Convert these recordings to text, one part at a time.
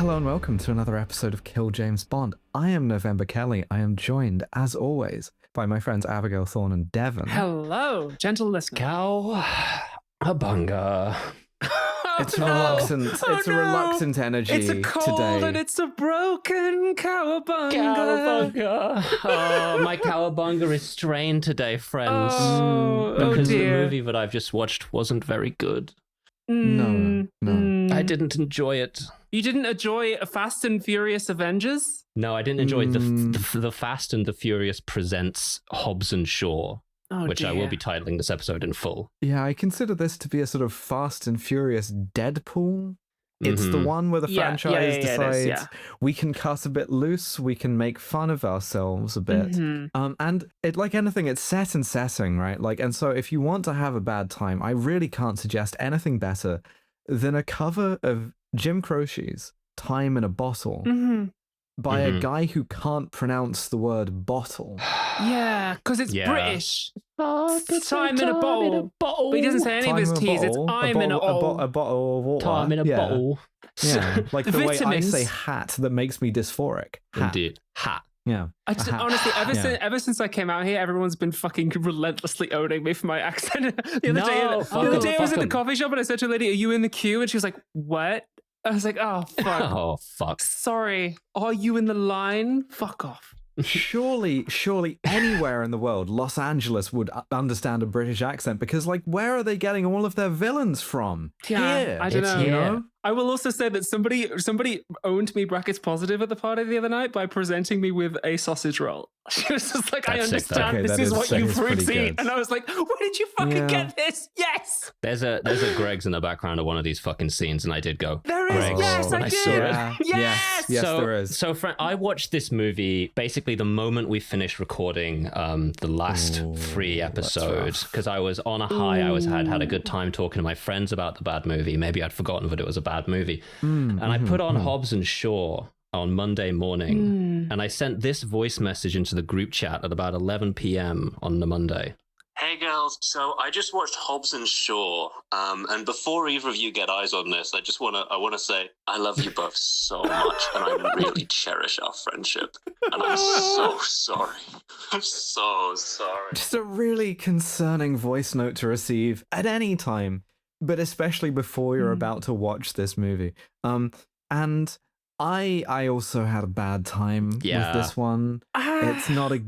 Hello and welcome to another episode of Kill James Bond. I am November Kelly. I am joined, as always, by my friends Abigail Thorne and Devon. Hello, gentle listener. Cowabunga. It's a reluctant energy It's a cold today. and it's a broken cowabunga. Cowabunga. Oh, my cowabunga is strained today, friends. Because the dear. movie that I've just watched wasn't very good. No. I didn't enjoy it. You didn't enjoy a Fast and Furious Avengers? No, I didn't enjoy the Fast and the Furious presents Hobbs and Shaw, which I will be titling this episode in full. Yeah, I consider this to be a sort of Fast and Furious Deadpool. It's the one where the franchise decides we can cut a bit loose, we can make fun of ourselves a bit. And it, like anything, it's set and setting, right? And so if you want to have a bad time, I really can't suggest anything better than a cover of Jim Croce's Time in a Bottle by a guy who can't pronounce the word bottle. Yeah, because it's British. Time in a bottle. But he doesn't say any of his T's. It's I'm in a bottle. A bottle of water. Time in a bottle. Yeah, like the way I vitamins. say hat that makes me dysphoric. Hat. Indeed. Hat. Yeah. Honestly, ever since I came out here, everyone's been fucking relentlessly owning me for my accent. The other day I was at the coffee shop and I said to a lady, "Are you in the queue?" And she was like, "What?" I was like, "Oh fuck." Oh, fuck. Sorry. Are you in the line? Fuck off. Surely anywhere in the world, Los Angeles would understand a British accent because, where are they getting all of their villains from? Yeah, Here. I don't know. You know? I will also say that somebody owned me brackets positive at the party the other night by presenting me with a sausage roll. She was just like, That's I sick, though. understand Okay, this that is is what sick. you It's pretty fruits eat. good. And I was like, where did you fucking get this? Yes! There's a Greg's in the background of one of these fucking scenes, and I did go, There is. Greg's. Yes, when I saw did. it. Yes! Yes, there is. So, friend, I watched this movie basically the moment we finished recording the last free episode because I was on a high. I had a good time talking to my friends about the bad movie. Maybe I'd forgotten that it was a bad movie. And I put on Hobbs and Shaw on Monday morning, and I sent this voice message into the group chat at about 11 p.m. on the Monday. Hey girls, so I just watched Hobbs and Shaw, and before either of you get eyes on this, I want to say I love you both so much, and I really cherish our friendship, and I'm so sorry. I'm so sorry. Just a really concerning voice note to receive at any time, but especially before you're about to watch this movie. And I also had a bad time with this one. It's not a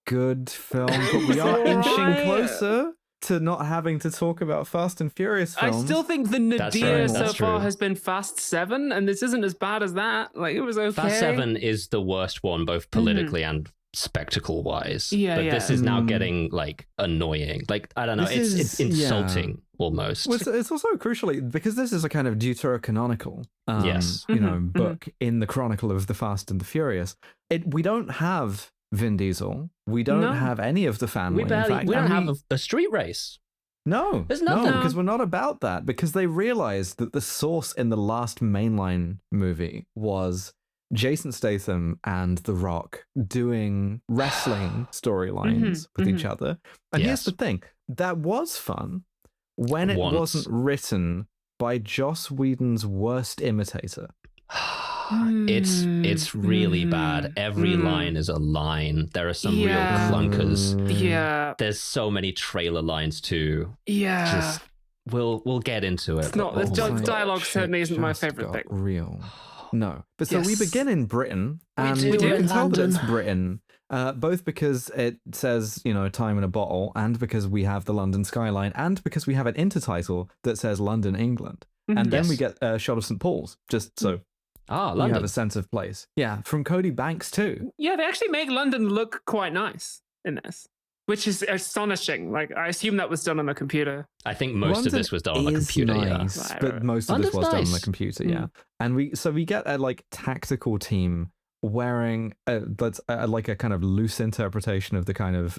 good film, but we are inching closer to not having to talk about Fast and Furious films. I still think the nadir That's so far true. has been Fast 7, and this isn't as bad as that. It was okay. Fast 7 is the worst one, both politically and spectacle-wise. Yeah, but yeah. this is now getting annoying. I don't know. It's insulting almost. Well, it's also crucially because this is a kind of deuterocanonical, book in the chronicle of the Fast and the Furious. We don't have Vin Diesel. We don't have any of the family. We don't have a street race. No, There's nothing. because we're not about that. Because they realized that the source in the last mainline movie was Jason Statham and The Rock doing wrestling storylines with each other. And here's the thing: that was fun when it wasn't written by Joss Whedon's worst imitator. It's really bad. Every line is a line. There are some real clunkers. Yeah. There's so many trailer lines too. Yeah. Just we'll get into it. It's not. The dialogue certainly isn't my favorite thing. Real. No. But so we begin in Britain, and do. you can tell that London. it's Britain, both because it says, time in a bottle, and because we have the London skyline, and because we have an intertitle that says London, England. And then we get a shot of St. Paul's, just so you London. have a sense of place. Yeah, from Cody Banks too. Yeah, they actually make London look quite nice in this, which is astonishing. I assume that was done on a computer. I think most of this was done on the is computer. nice, Yeah, but most of this was London's done on the nice. computer. Yeah, and we get a tactical team wearing that's a kind of loose interpretation of the kind of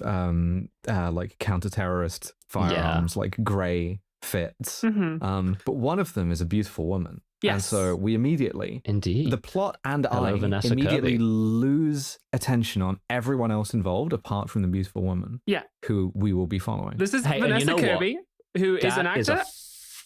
counter-terrorist firearms, grey fits. But one of them is a beautiful woman. Yes. And so we immediately, Indeed. the plot and Hello, I Vanessa immediately Kirby. lose attention on everyone else involved apart from the beautiful woman. Yeah. Who we will be following. This is Hey, and Vanessa you know Kirby, who is an That is actor. a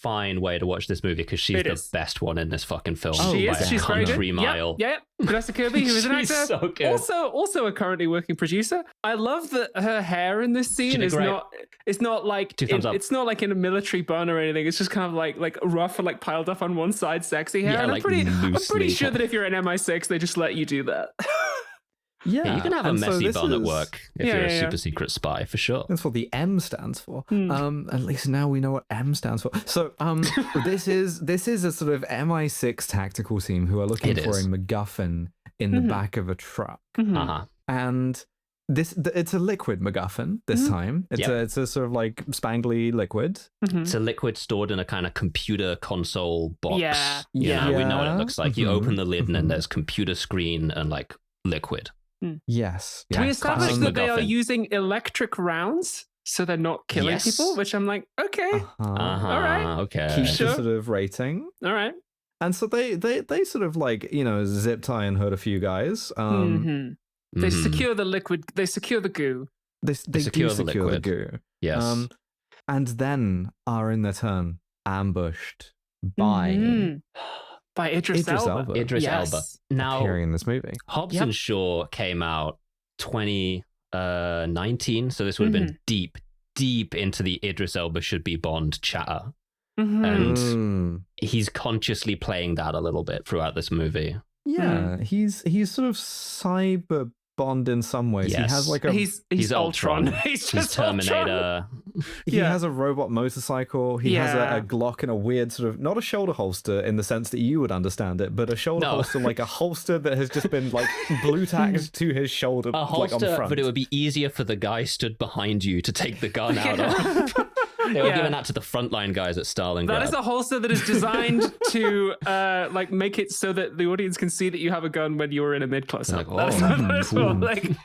fine way to watch this movie because she's the best one in this fucking film. She is. She's very good. Mile. Yep. Vanessa Kirby, who is an actor, so good. Also a currently working producer. I love that her hair in this scene is not. It's not like it's not like in a military bun or anything. It's just kind of like rough and like piled up on one side, sexy hair. And I'm pretty sure that if you're an MI6, they just let you do that. Yeah, you can have a messy bun at work if you're a super secret spy, for sure. That's what the M stands for. At least now we know what M stands for. So this is a sort of MI6 tactical team who are looking for a MacGuffin in the back of a truck. And it's a liquid MacGuffin this time. It's a sort of like spangly liquid. It's a liquid stored in a kind of computer console box. We know what it looks like. You open the lid and then there's computer screen and like liquid. Yes. Can we establish that they are using electric rounds so they're not killing people? Which I'm like, okay, all right, okay. Keep the sort of rating. All right. And so they sort of like, zip tie and hurt a few guys. They secure the liquid. They secure the goo. They secure the goo. Yes. And then are in their turn ambushed by Idris Elba. Idris Elba. Now, appearing in this movie. Hobbs and Shaw came out 2019, so this would have been deep into the Idris Elba should be Bond chatter. And he's consciously playing that a little bit throughout this movie. Yeah, he's sort of cyber Bond in some ways. Yes. He has like he's Ultron. He's Terminator. He has a robot motorcycle. He has a Glock and a weird sort of, not a shoulder holster in the sense that you would understand it, but a shoulder holster, like a holster that has just been like blue tacked to his shoulder, a holster, like on front. But it would be easier for the guy stood behind you to take the gun out of. They were giving that to the frontline guys at Stalingrad. That is a holster that is designed to make it so that the audience can see that you have a gun when you're in a mid close up.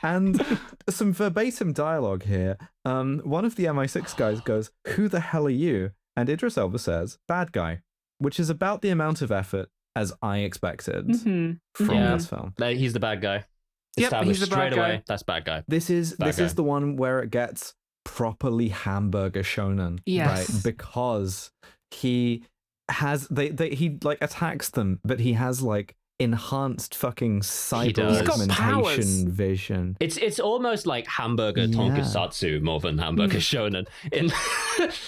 And some verbatim dialogue here. One of the MI6 guys goes, "Who the hell are you?" And Idris Elba says, "Bad guy," which is about the amount of effort as I expected from this film. He's the bad guy. He's the bad guy. Away, that's bad guy. This is the one where it gets properly hamburger shonen, right? Because he has he like attacks them, but he has like enhanced fucking cyber augmentation vision. It's almost like hamburger tonkatsu more than hamburger shonen.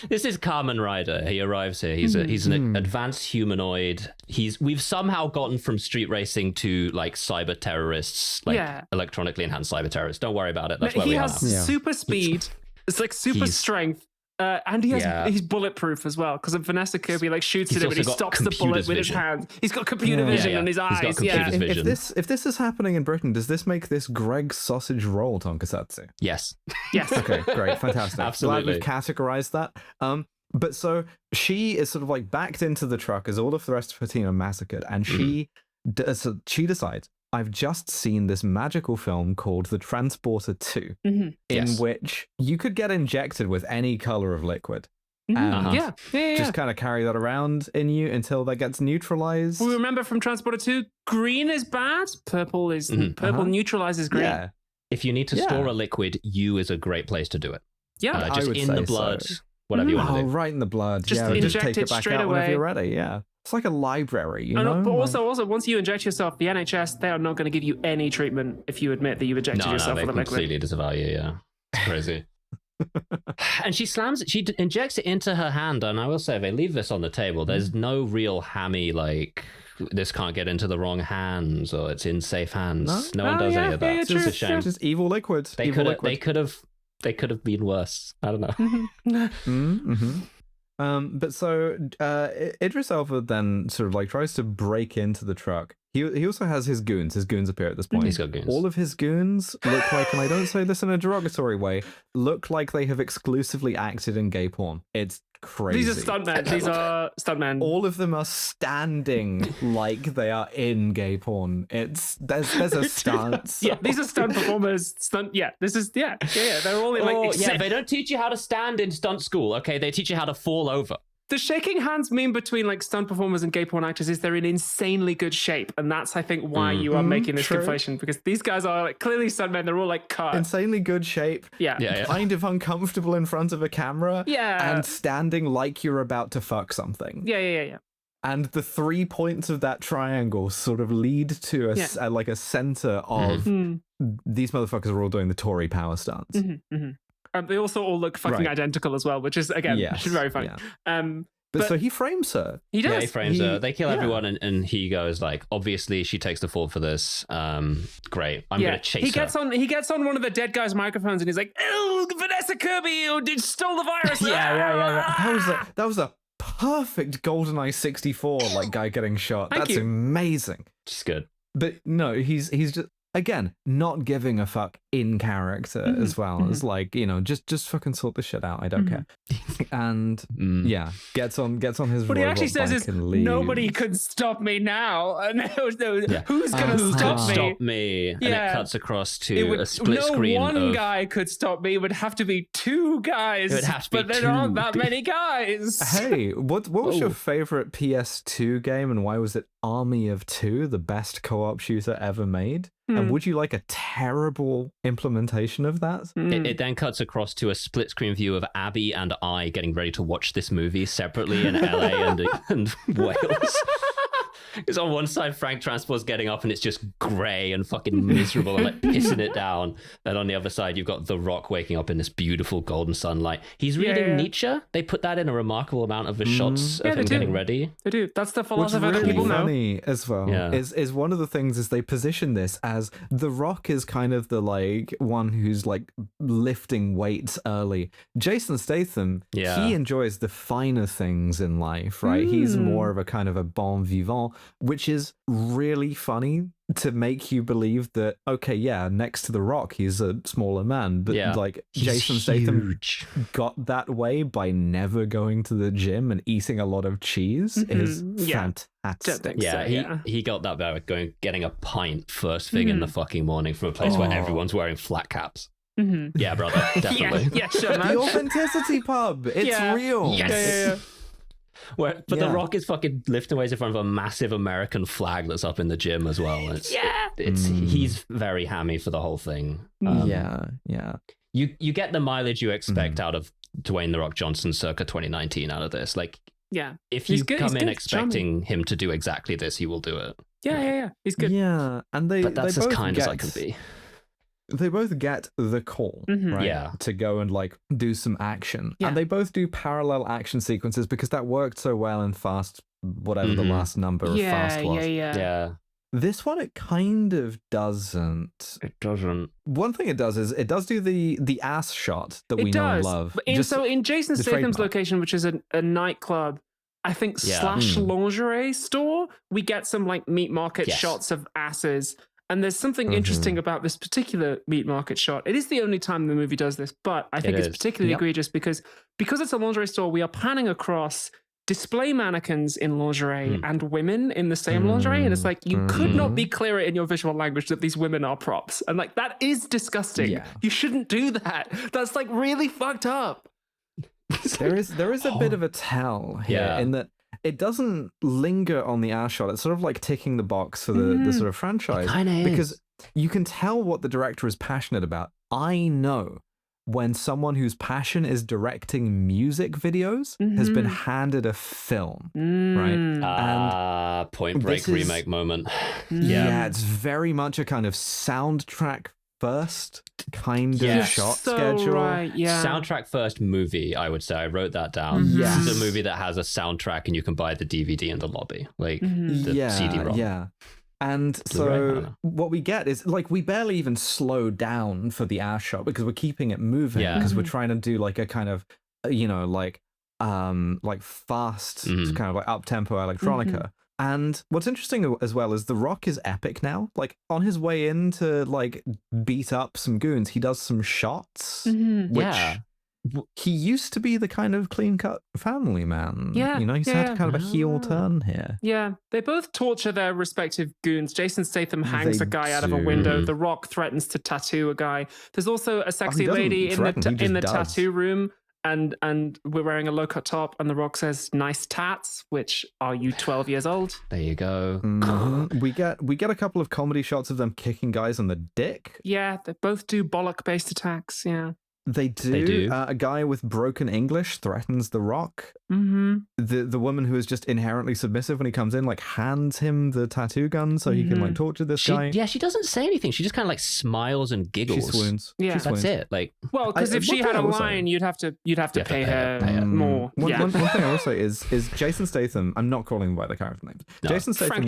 This is Kamen Rider. He arrives here. He's an advanced humanoid. We've somehow gotten from street racing to like cyber terrorists, like electronically enhanced cyber terrorists. Don't worry about it. That's where we are. He has super speed. It's like super strength. And he's bulletproof as well, because Vanessa Kirby like shoots at him and he stops the bullet with his hand. He's got computer vision on his eyes. He's got computer vision. If this is happening in Britain, does this make this Greg's sausage roll tonkatsu? Yes. Okay, great, fantastic. Absolutely. Glad we've categorized that. But so she is sort of like backed into the truck as all of the rest of her team are massacred, and she decides, I've just seen this magical film called The Transporter 2, in which you could get injected with any color of liquid. And just kind of carry that around in you until that gets neutralized. We remember from Transporter 2, green is bad, purple neutralizes green. Yeah. If you need to store a liquid, U is a great place to do it. Yeah. Just in the blood, whatever you want to do. Oh, right in the blood. Just take it back out whenever you're ready. Yeah. It's like a library, you know? But also, once you inject yourself, the NHS, they are not going to give you any treatment if you admit that you've injected yourself with a liquid. No, they completely disavow you, yeah. It's crazy. And she injects it into her hand, and I will say, if they leave this on the table, there's no real hammy, like, this can't get into the wrong hands, or it's in safe hands. No one does any of that. It's just a shame. Just evil liquids. They could have been worse. I don't know. But so Idris Elba then sort of like tries to break into the truck. He also has his goons. His goons appear at this point. He's got goons. All of his goons look like, and I don't say this in a derogatory way, look like they have exclusively acted in gay porn. It's crazy. These are stuntmen. All of them are standing like they are in gay porn. There's a stance. These are stunt performers. They're all in like. They don't teach you how to stand in stunt school. Okay, they teach you how to fall over. the shaking hands meme between like stunt performers and gay porn actors is they're in insanely good shape, and that's I think why you are making this conflation, because these guys are like clearly stuntmen. They're all like cut, insanely good shape. Yeah. Kind of uncomfortable in front of a camera. Yeah, and standing like you're about to fuck something. Yeah. And the 3 points of that triangle sort of lead to a center of these motherfuckers are all doing the Tory power stance. They also all look fucking identical as well, which is again very funny. Yeah. But so he frames her. He does. Yeah, he frames her. They kill everyone, and he goes like, obviously she takes the fall for this. Great. I'm gonna chase her. He gets on one of the dead guy's microphones, and he's like, "Oh, Vanessa Kirby, you stole the virus." Yeah. That was a perfect GoldenEye 64 like guy getting shot. That's amazing. It's good. But no, he's just again not giving a fuck in character as well. It's like, you know, just fucking sort the shit out. I don't care. And gets on his. What he actually says is, "Nobody could stop me now." Who's gonna stop me? And it cuts across to a split screen. No one guy could stop me. It would have to be 2 guys. It would have to be but there aren't that many guys. Hey, what was your favorite PS2 game, and why was it Army of Two, the best co-op shooter ever made? And would you like a terrible implementation of that? It then cuts across to a split screen view of Abby and I getting ready to watch this movie separately in LA and Wales. Because on one side, Frank Transport's getting up and it's just grey and fucking miserable and like pissing it down. And on the other side, you've got The Rock waking up in this beautiful golden sunlight. He's reading Nietzsche. They put that in a remarkable amount of the shots of him getting ready. They do. That's the philosopher What's that really people know. funny as well is one of the things is they position this as The Rock is kind of the like one who's like lifting weights early. Jason Statham, he enjoys the finer things in life, right? He's more of a kind of a bon vivant, which is really funny to make you believe that, okay, next to The Rock, he's a smaller man, but like Jason Statham got that way by never going to the gym and eating a lot of cheese is fantastic. He got that by getting a pint first thing in the fucking morning from a place where everyone's wearing flat caps. Yeah, brother, definitely. Sure, man. The authenticity pub, it's real. Yes. But The Rock is fucking lifting weights in front of a massive American flag that's up in the gym as well. He's very hammy for the whole thing. You get the mileage you expect out of Dwayne The Rock Johnson circa 2019 out of this. Like, if you come in expecting him to do exactly this, he will do it. Yeah. He's good. Yeah, and but that's as kind as I can be. They both get the call, right? Yeah. To go and like do some action. And they both do parallel action sequences because that worked so well in Fast, whatever the last number of Fast was. Yeah. This one, it kind of doesn't. It doesn't. One thing it does is it does do the ass shot that we know and love. So in Jason Statham's location, which is a nightclub, I think / lingerie store, we get some like meat market shots of asses. And there's something interesting about this particular meat market shot. It is the only time the movie does this, but I think it's particularly egregious because it's a lingerie store, we are panning across display mannequins in lingerie and women in the same lingerie. And it's like, you could not be clearer in your visual language that these women are props. And like, that is disgusting. Yeah. You shouldn't do that. That's like really fucked up. There is a bit of a tell here in that it doesn't linger on the ass shot. It's sort of like ticking the box for the sort of franchise. Because you can tell what the director is passionate about. I know when someone whose passion is directing music videos has been handed a film, right? Point Break remake moment. Yeah, it's very much a kind of soundtrack first kind of shot schedule. Right, Soundtrack first movie, I would say. I wrote that down. This is a movie that has a soundtrack and you can buy the DVD in the lobby, like the CD-ROM. Yeah. And so what we get is like we barely even slow down for the ass shot because we're keeping it moving because we're trying to do like a kind of, you know, like fast kind of like up-tempo electronica. And what's interesting as well is The Rock is epic now. Like on his way in to like beat up some goons, he does some shots, which he used to be the kind of clean-cut family man. Yeah, you know, he's had kind of a heel turn here. Yeah, they both torture their respective goons. Jason Statham hangs a guy out of a window. The Rock threatens to tattoo a guy. There's also a sexy lady in the tattoo room. and we're wearing a low-cut top, and The Rock says, "Nice tats," which, are you 12 years old? There you go. Mm-hmm. We get a couple of comedy shots of them kicking guys on the dick. Yeah, they both do bollock-based attacks, yeah. They do. A guy with broken English threatens The Rock. Mm-hmm. The woman who is just inherently submissive when he comes in, like, hands him the tattoo gun so he can, like, torture this guy. Yeah, she doesn't say anything. She just kind of, like, smiles and giggles. She swoons. Yeah, that's it. Like, well, because if she had a line, you'd have to pay her more. One thing I will say is Jason Statham. I'm not calling him by the character names. No. Jason Statham,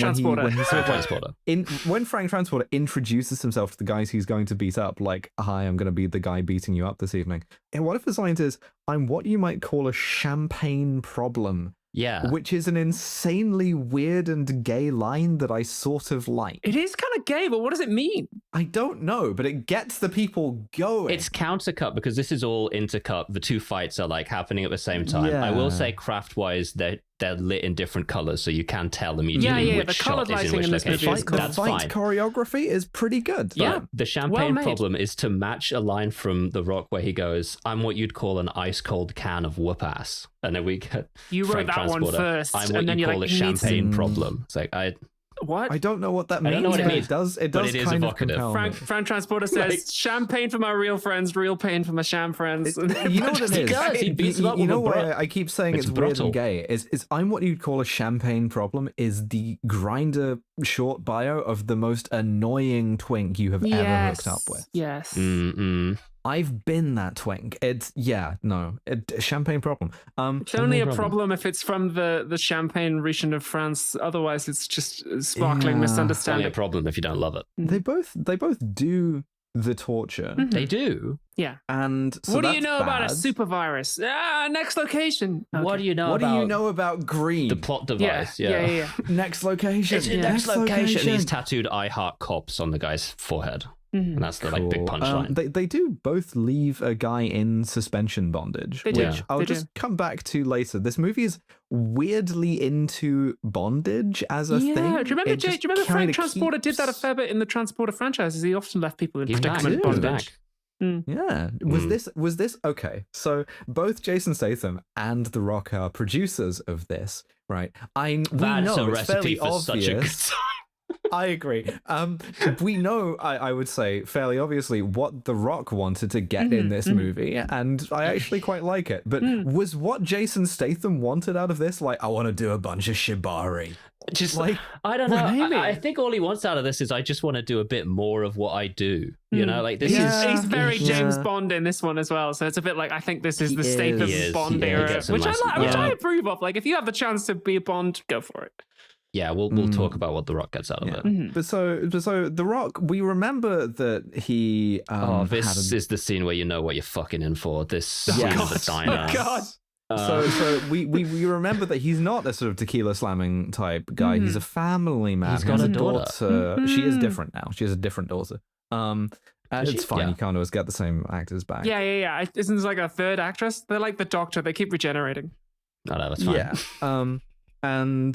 when Frank Transporter introduces himself to the guys he's going to beat up, like, "Hi, I'm going to be the guy beating you up this evening." And what if his line is, "I'm what you might call a champagne problem." Yeah. Which is an insanely weird and gay line that I sort of like. It is kind of gay, but what does it mean? I don't know, but it gets the people going. It's countercut because this is all intercut. The two fights are like happening at the same time. Yeah. I will say craft-wise, they're lit in different colors, so you can tell immediately which shot is in which location. The fight choreography is pretty good. Yeah, the champagne problem is to match a line from The Rock where he goes, "I'm what you'd call an ice-cold can of whoop-ass." And then we get you wrote that one first, I'm what you call a champagne problem. It's like, what? I don't know what that means. I don't know what it means. It does it is kind evocative. of compel Frank Transporter says, "Champagne for my real friends, real pain for my sham friends." You know what it is? He does. He beats it up with why I keep saying it's weird and gay? Is I'm what you'd call a champagne problem is the grinder short bio of the most annoying twink you have ever hooked up with. Yes. Mm-mm. I've been that twink. Champagne problem. It's only a problem if it's from the Champagne region of France. Otherwise, it's just sparkling misunderstanding. It's only a problem if you don't love it. They both do the torture. Mm-hmm. They do. Yeah. And so what do you know about a super virus? Next location. Okay. What do you know about green? The plot device. Yeah. Next location. It's next location. He's tattooed "I heart cops" on the guy's forehead. Mm-hmm. And that's the big punchline. They do both leave a guy in suspension bondage, which I'll just come back to later. This movie is weirdly into bondage as a thing. Do you remember Frank Transporter did that a fair bit in the Transporter franchises? He often left people in predicament bondage. Yeah. Was this okay? So both Jason Statham and The Rock are producers of this, right? We know it's fairly obvious. Such a good time. I agree. We know, I would say, fairly obviously, what The Rock wanted to get in this movie, and I actually quite like it. But was what Jason Statham wanted out of this, like, I want to do a bunch of shibari? Just like, I don't know. I think all he wants out of this is, I just want to do a bit more of what I do. You know, like this is. He's very James Bond in this one as well. So it's a bit like, I think this is the Statham Bond era, which I approve of. Like, if you have the chance to be a Bond, go for it. Yeah, we'll talk about what The Rock gets out of it. Mm-hmm. But so The Rock, we remember that he. This is the scene where you know what you're fucking in for. This scene of the diner. Oh God. So we remember that he's not a sort of tequila slamming type guy. He's a family man. He's got a daughter. She is different now. She has a different daughter. It's fine. You can't always get the same actors back. Yeah. Isn't there like a third actress? They're like the Doctor. They keep regenerating. No, that's fine. Yeah. And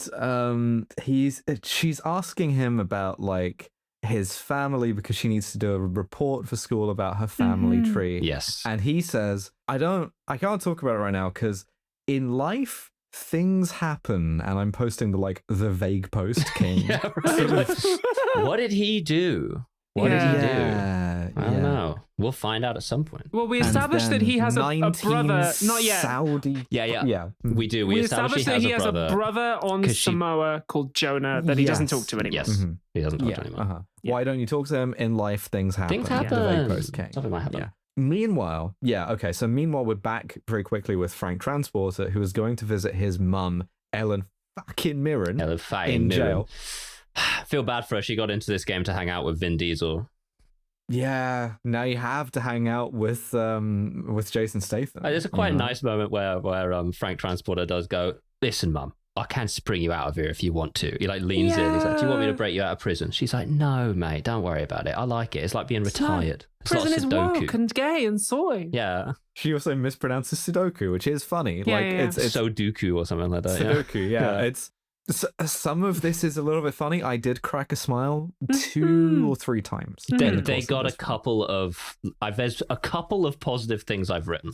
she's asking him about like his family because she needs to do a report for school about her family tree. Yes. And he says, I can't talk about it right now because in life things happen, and I'm posting the vague post king. Yeah, right. What did he do? What did he do? I don't know. We'll find out at some point. Well, we established that he has a brother. Not yet. Saudi. Yeah. We do. We established that he has a brother on Samoa called Jonah that he doesn't talk to anymore. Yes. Mm-hmm. He doesn't talk to anymore. Uh-huh. Yeah. Why don't you talk to him? In life, things happen. Things happen. The vague post king. Something might happen. Yeah. Meanwhile, we're back very quickly with Frank Transporter, who is going to visit his mum, Ellen fucking Mirren, in jail. Feel bad for her. She got into this game to hang out with Vin Diesel. Yeah, now you have to hang out with Jason Statham. There's a quite nice moment where Frank Transporter does go, "Listen, Mum, I can spring you out of here if you want to." He like leans in. He's like, "Do you want me to break you out of prison?" She's like, "No, mate, don't worry about it. I like it. It's like being retired. Prison is woke and gay and soy." Yeah. She also mispronounces Sudoku, which is funny. It's Soduku or something like that. Sudoku, yeah. It's some of this is a little bit funny. I did crack a smile 2 or 3 times. They got a couple of. There's a couple of positive things I've written.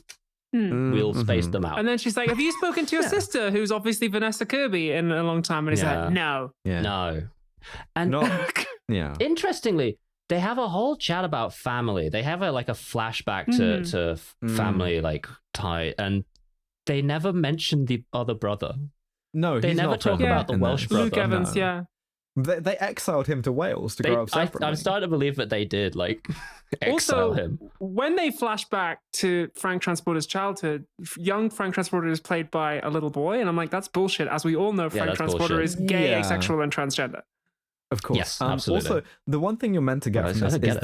We'll space them out. And then she's like, have you spoken to your sister, who's obviously Vanessa Kirby, in a long time? And he's like, no. No. And interestingly, they have a whole chat about family. They have a flashback to family tie, and they never mention the other brother. No, they never talk about the Welsh brother. Luke Evans, They exiled him to Wales to grow up separately. I'm starting to believe that they did exile him. When they flash back to Frank Transporter's childhood, young Frank Transporter is played by a little boy, and I'm like, that's bullshit. As we all know, Frank Transporter is gay, asexual, and transgender. Of course. Yes, absolutely. Also, the one thing you're meant to get from this is that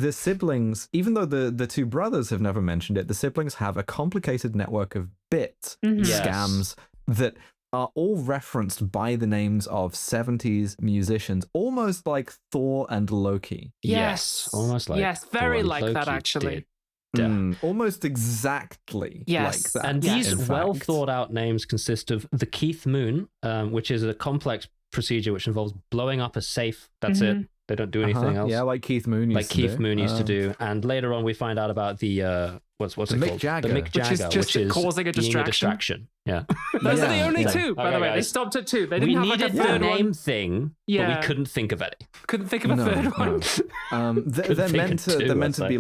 the siblings, even though the two brothers have never mentioned it, the siblings have a complicated network of bit scams that are all referenced by the names of 70s musicians, almost like Thor and Loki. Yes, almost like very like Loki that actually. Almost exactly like that. And these well thought out names consist of the Keith Moon, which is a complex procedure which involves blowing up a safe. That's it. They don't do anything else. Yeah, like Keith Moon used to do. And later on, we find out about the what's it called? Jagger. The Mick Jagger, which is causing a distraction. Yeah, those are the only two. By the way, they stopped at two. They didn't have needed a third name thing, but we couldn't think of any. Couldn't think of a third one. They're meant to be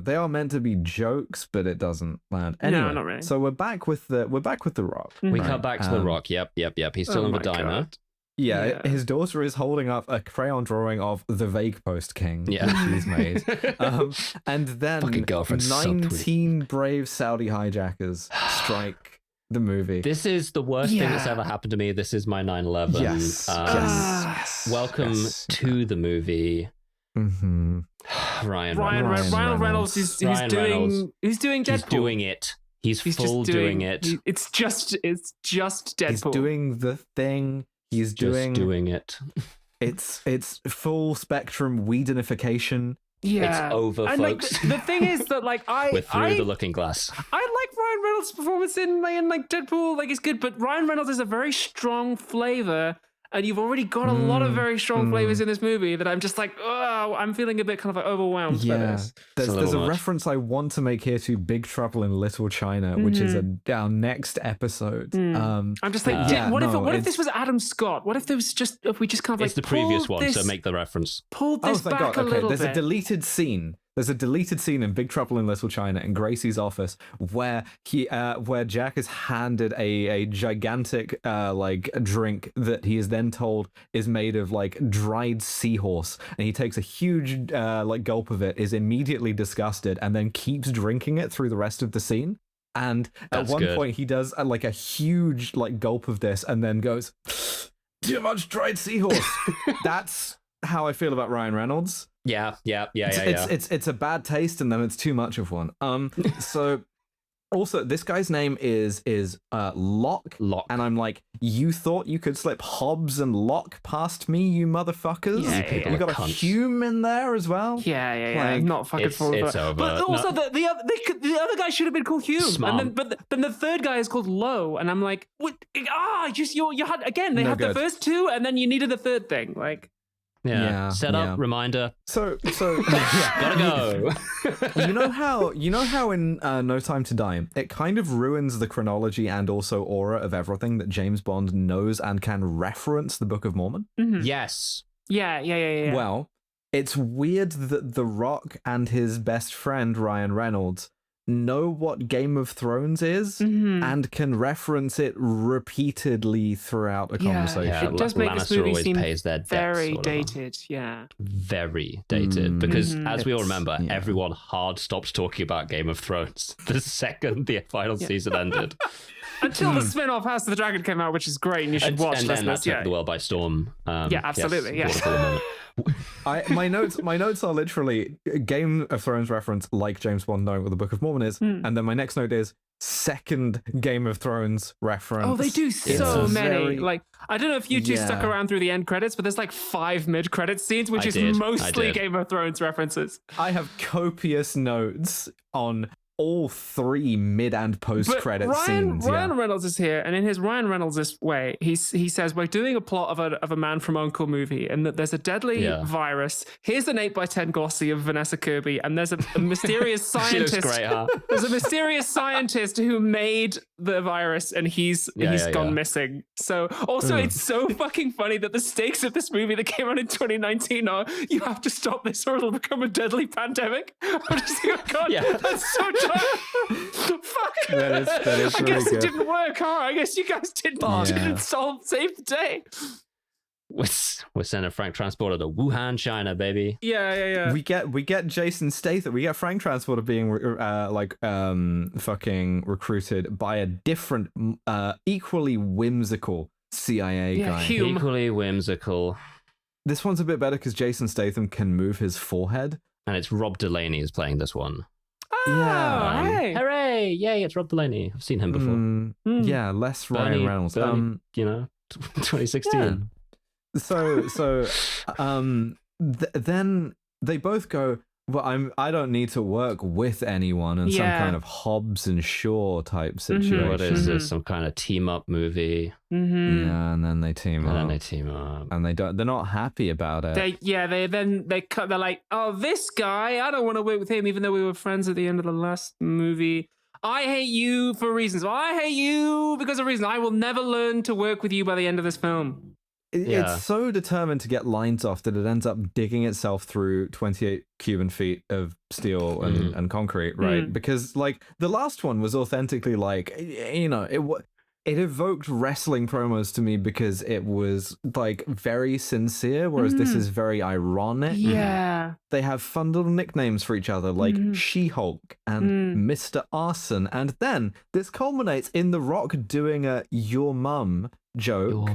they are meant to be jokes, but it doesn't land. Anyway, no, not really. So we're back with the Rock. We cut back to the Rock. Yep. He's still in the diner. God. Yeah, his daughter is holding up a crayon drawing of the Vague Post King, which he's made. And then 19 brave Saudi hijackers strike the movie. This is the worst thing that's ever happened to me. This is my 9/11. Yes. Welcome to the movie. Ryan Reynolds is doing Deadpool. He's doing it. He's doing it. It's just Deadpool. He's doing the thing. He's doing it. It's full spectrum Whedonification. Yeah, it's over, folks. The thing is that we're through the looking glass. I like Ryan Reynolds' performance in Deadpool. It's good, but Ryan Reynolds is a very strong flavor. And you've already got a lot of very strong flavors in this movie that I'm just I'm feeling a bit kind of overwhelmed by this. There's a reference I want to make here to Big Trouble in Little China, which is our next episode. I'm just like, what if this was Adam Scott? What if there was if we just kind of it's the previous one, so make the reference. Pulled this back a little bit. There's a deleted scene. There's a deleted scene in Big Trouble in Little China in Gracie's office where Jack is handed a gigantic drink that he is then told is made of dried seahorse, and he takes a huge gulp of it, is immediately disgusted, and then keeps drinking it through the rest of the scene. And at one point he does a huge gulp of this, and then goes, "Too much dried seahorse." That's how I feel about Ryan Reynolds. Yeah. It's a bad taste, and then it's too much of one. So also this guy's name is Locke, and I'm like, you thought you could slip Hobbs and Locke past me, you motherfuckers? You got a Hume in there as well. I'm not fucking falling for it. Over. But also the other guy should have been called Hume, and then the third guy is called Lowe, and I'm like, what? You had again. They had the first two, and then you needed the third thing, Set up, reminder. So gotta go. You know how in No Time to Die, it kind of ruins the chronology and also aura of everything that James Bond knows and can reference the Book of Mormon? Yes. Yeah. Well, it's weird that The Rock and his best friend Ryan Reynolds know what Game of Thrones is and can reference it repeatedly throughout a conversation. It does make this movie seem pays their debts, very dated. Very dated, because as we all remember, everyone hard stopped talking about Game of Thrones the second the final season ended. Until the spin-off House of the Dragon came out, which is great, and you should watch. And then that took the world by storm. Absolutely. My notes are literally Game of Thrones reference, like James Bond knowing what the Book of Mormon is, and then my next note is second Game of Thrones reference. Oh, they do so many. I don't know if you two stuck around through the end credits, but there's 5 mid-credit scenes, which is mostly Game of Thrones references. I have copious notes on all 3 mid and post-credit scenes. Ryan Reynolds is here, and in his Ryan Reynolds way, he says, we're doing a plot of a Man from U.N.C.L.E. movie, and that there's a deadly virus. Here's an 8x10 glossy of Vanessa Kirby, and there's a mysterious scientist. She looks great, huh? There's a mysterious scientist who made the virus, and he's gone missing. So also, it's so fucking funny that the stakes of this movie that came out in 2019 are, you have to stop this or it'll become a deadly pandemic. I'm just like, oh god, that's so dark. Fuck. That is I really guess good. it didn't work, huh? I guess you guys didn't save the day. We're sending Frank Transporter to Wuhan, China, baby. Yeah. We get Jason Statham. We get Frank Transporter being fucking recruited by a different, equally whimsical CIA guy. Hume. Equally whimsical. This one's a bit better because Jason Statham can move his forehead. And it's Rob Delaney is playing this one. Oh, hey. Hooray! Yay, it's Rob Delaney. I've seen him before. Yeah, less Ryan Reynolds. Bernie, 2016. Yeah. Then they both go, well, I don't need to work with anyone, and some kind of Hobbs and Shaw type situation. What is this? Some kind of team up movie? Yeah, and then they team up. And they're not happy about it. They're like, oh, this guy, I don't want to work with him, even though we were friends at the end of the last movie. I hate you for reasons. Well, I hate you because of reasons. I will never learn to work with you by the end of this film. It's so determined to get lines off that it ends up digging itself through 28 cubic feet of steel and concrete, right? Because like the last one was authentically like, it evoked wrestling promos to me because it was like very sincere, whereas this is very ironic. Yeah. They have fun little nicknames for each other, like She-Hulk and Mr. Arson. And then this culminates in The Rock doing a "your mum" joke,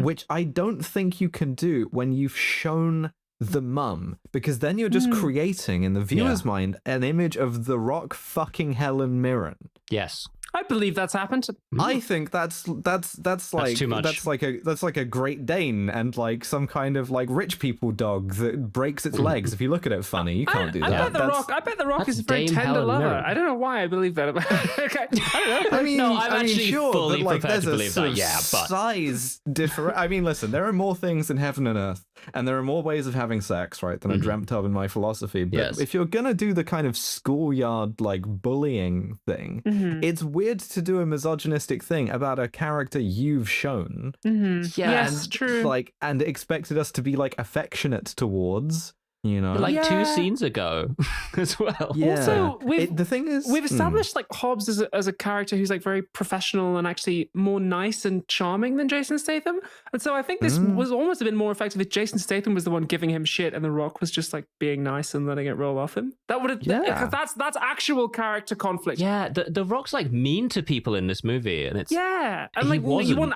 which I don't think you can do when you've shown the mum, because then you're just creating in the viewer's mind an image of The Rock fucking Helen Mirren. Yes. I believe that's happened. I think that's like too much. That's like a Great Dane and like some kind of like rich people dog that breaks its legs. If you look at it funny, you can't do that. I bet the Rock is a very Dame tender Helen lover. Mirren. I don't know why I believe that. I don't know. I mean, I'm actually sure, fully but like prepared there's to a believe sort that. of But size difference. I mean, listen, there are more things in heaven and earth, and there are more ways of having sex, right, than I dreamt of in my philosophy. But if you're gonna do the kind of schoolyard like bullying thing, it's weird to do a misogynistic thing about a character you've shown. Yes, true. Like, and expected us to be like affectionate towards. Like 2 scenes ago as well. Yeah. Also, the thing is, we've established like Hobbs as a character who's like very professional and actually more nice and charming than Jason Statham. And so I think this was almost a bit more effective if Jason Statham was the one giving him shit and The Rock was just like being nice and letting it roll off him. That would have, because that's actual character conflict. Yeah, the Rock's like mean to people in this movie, and it's and like you want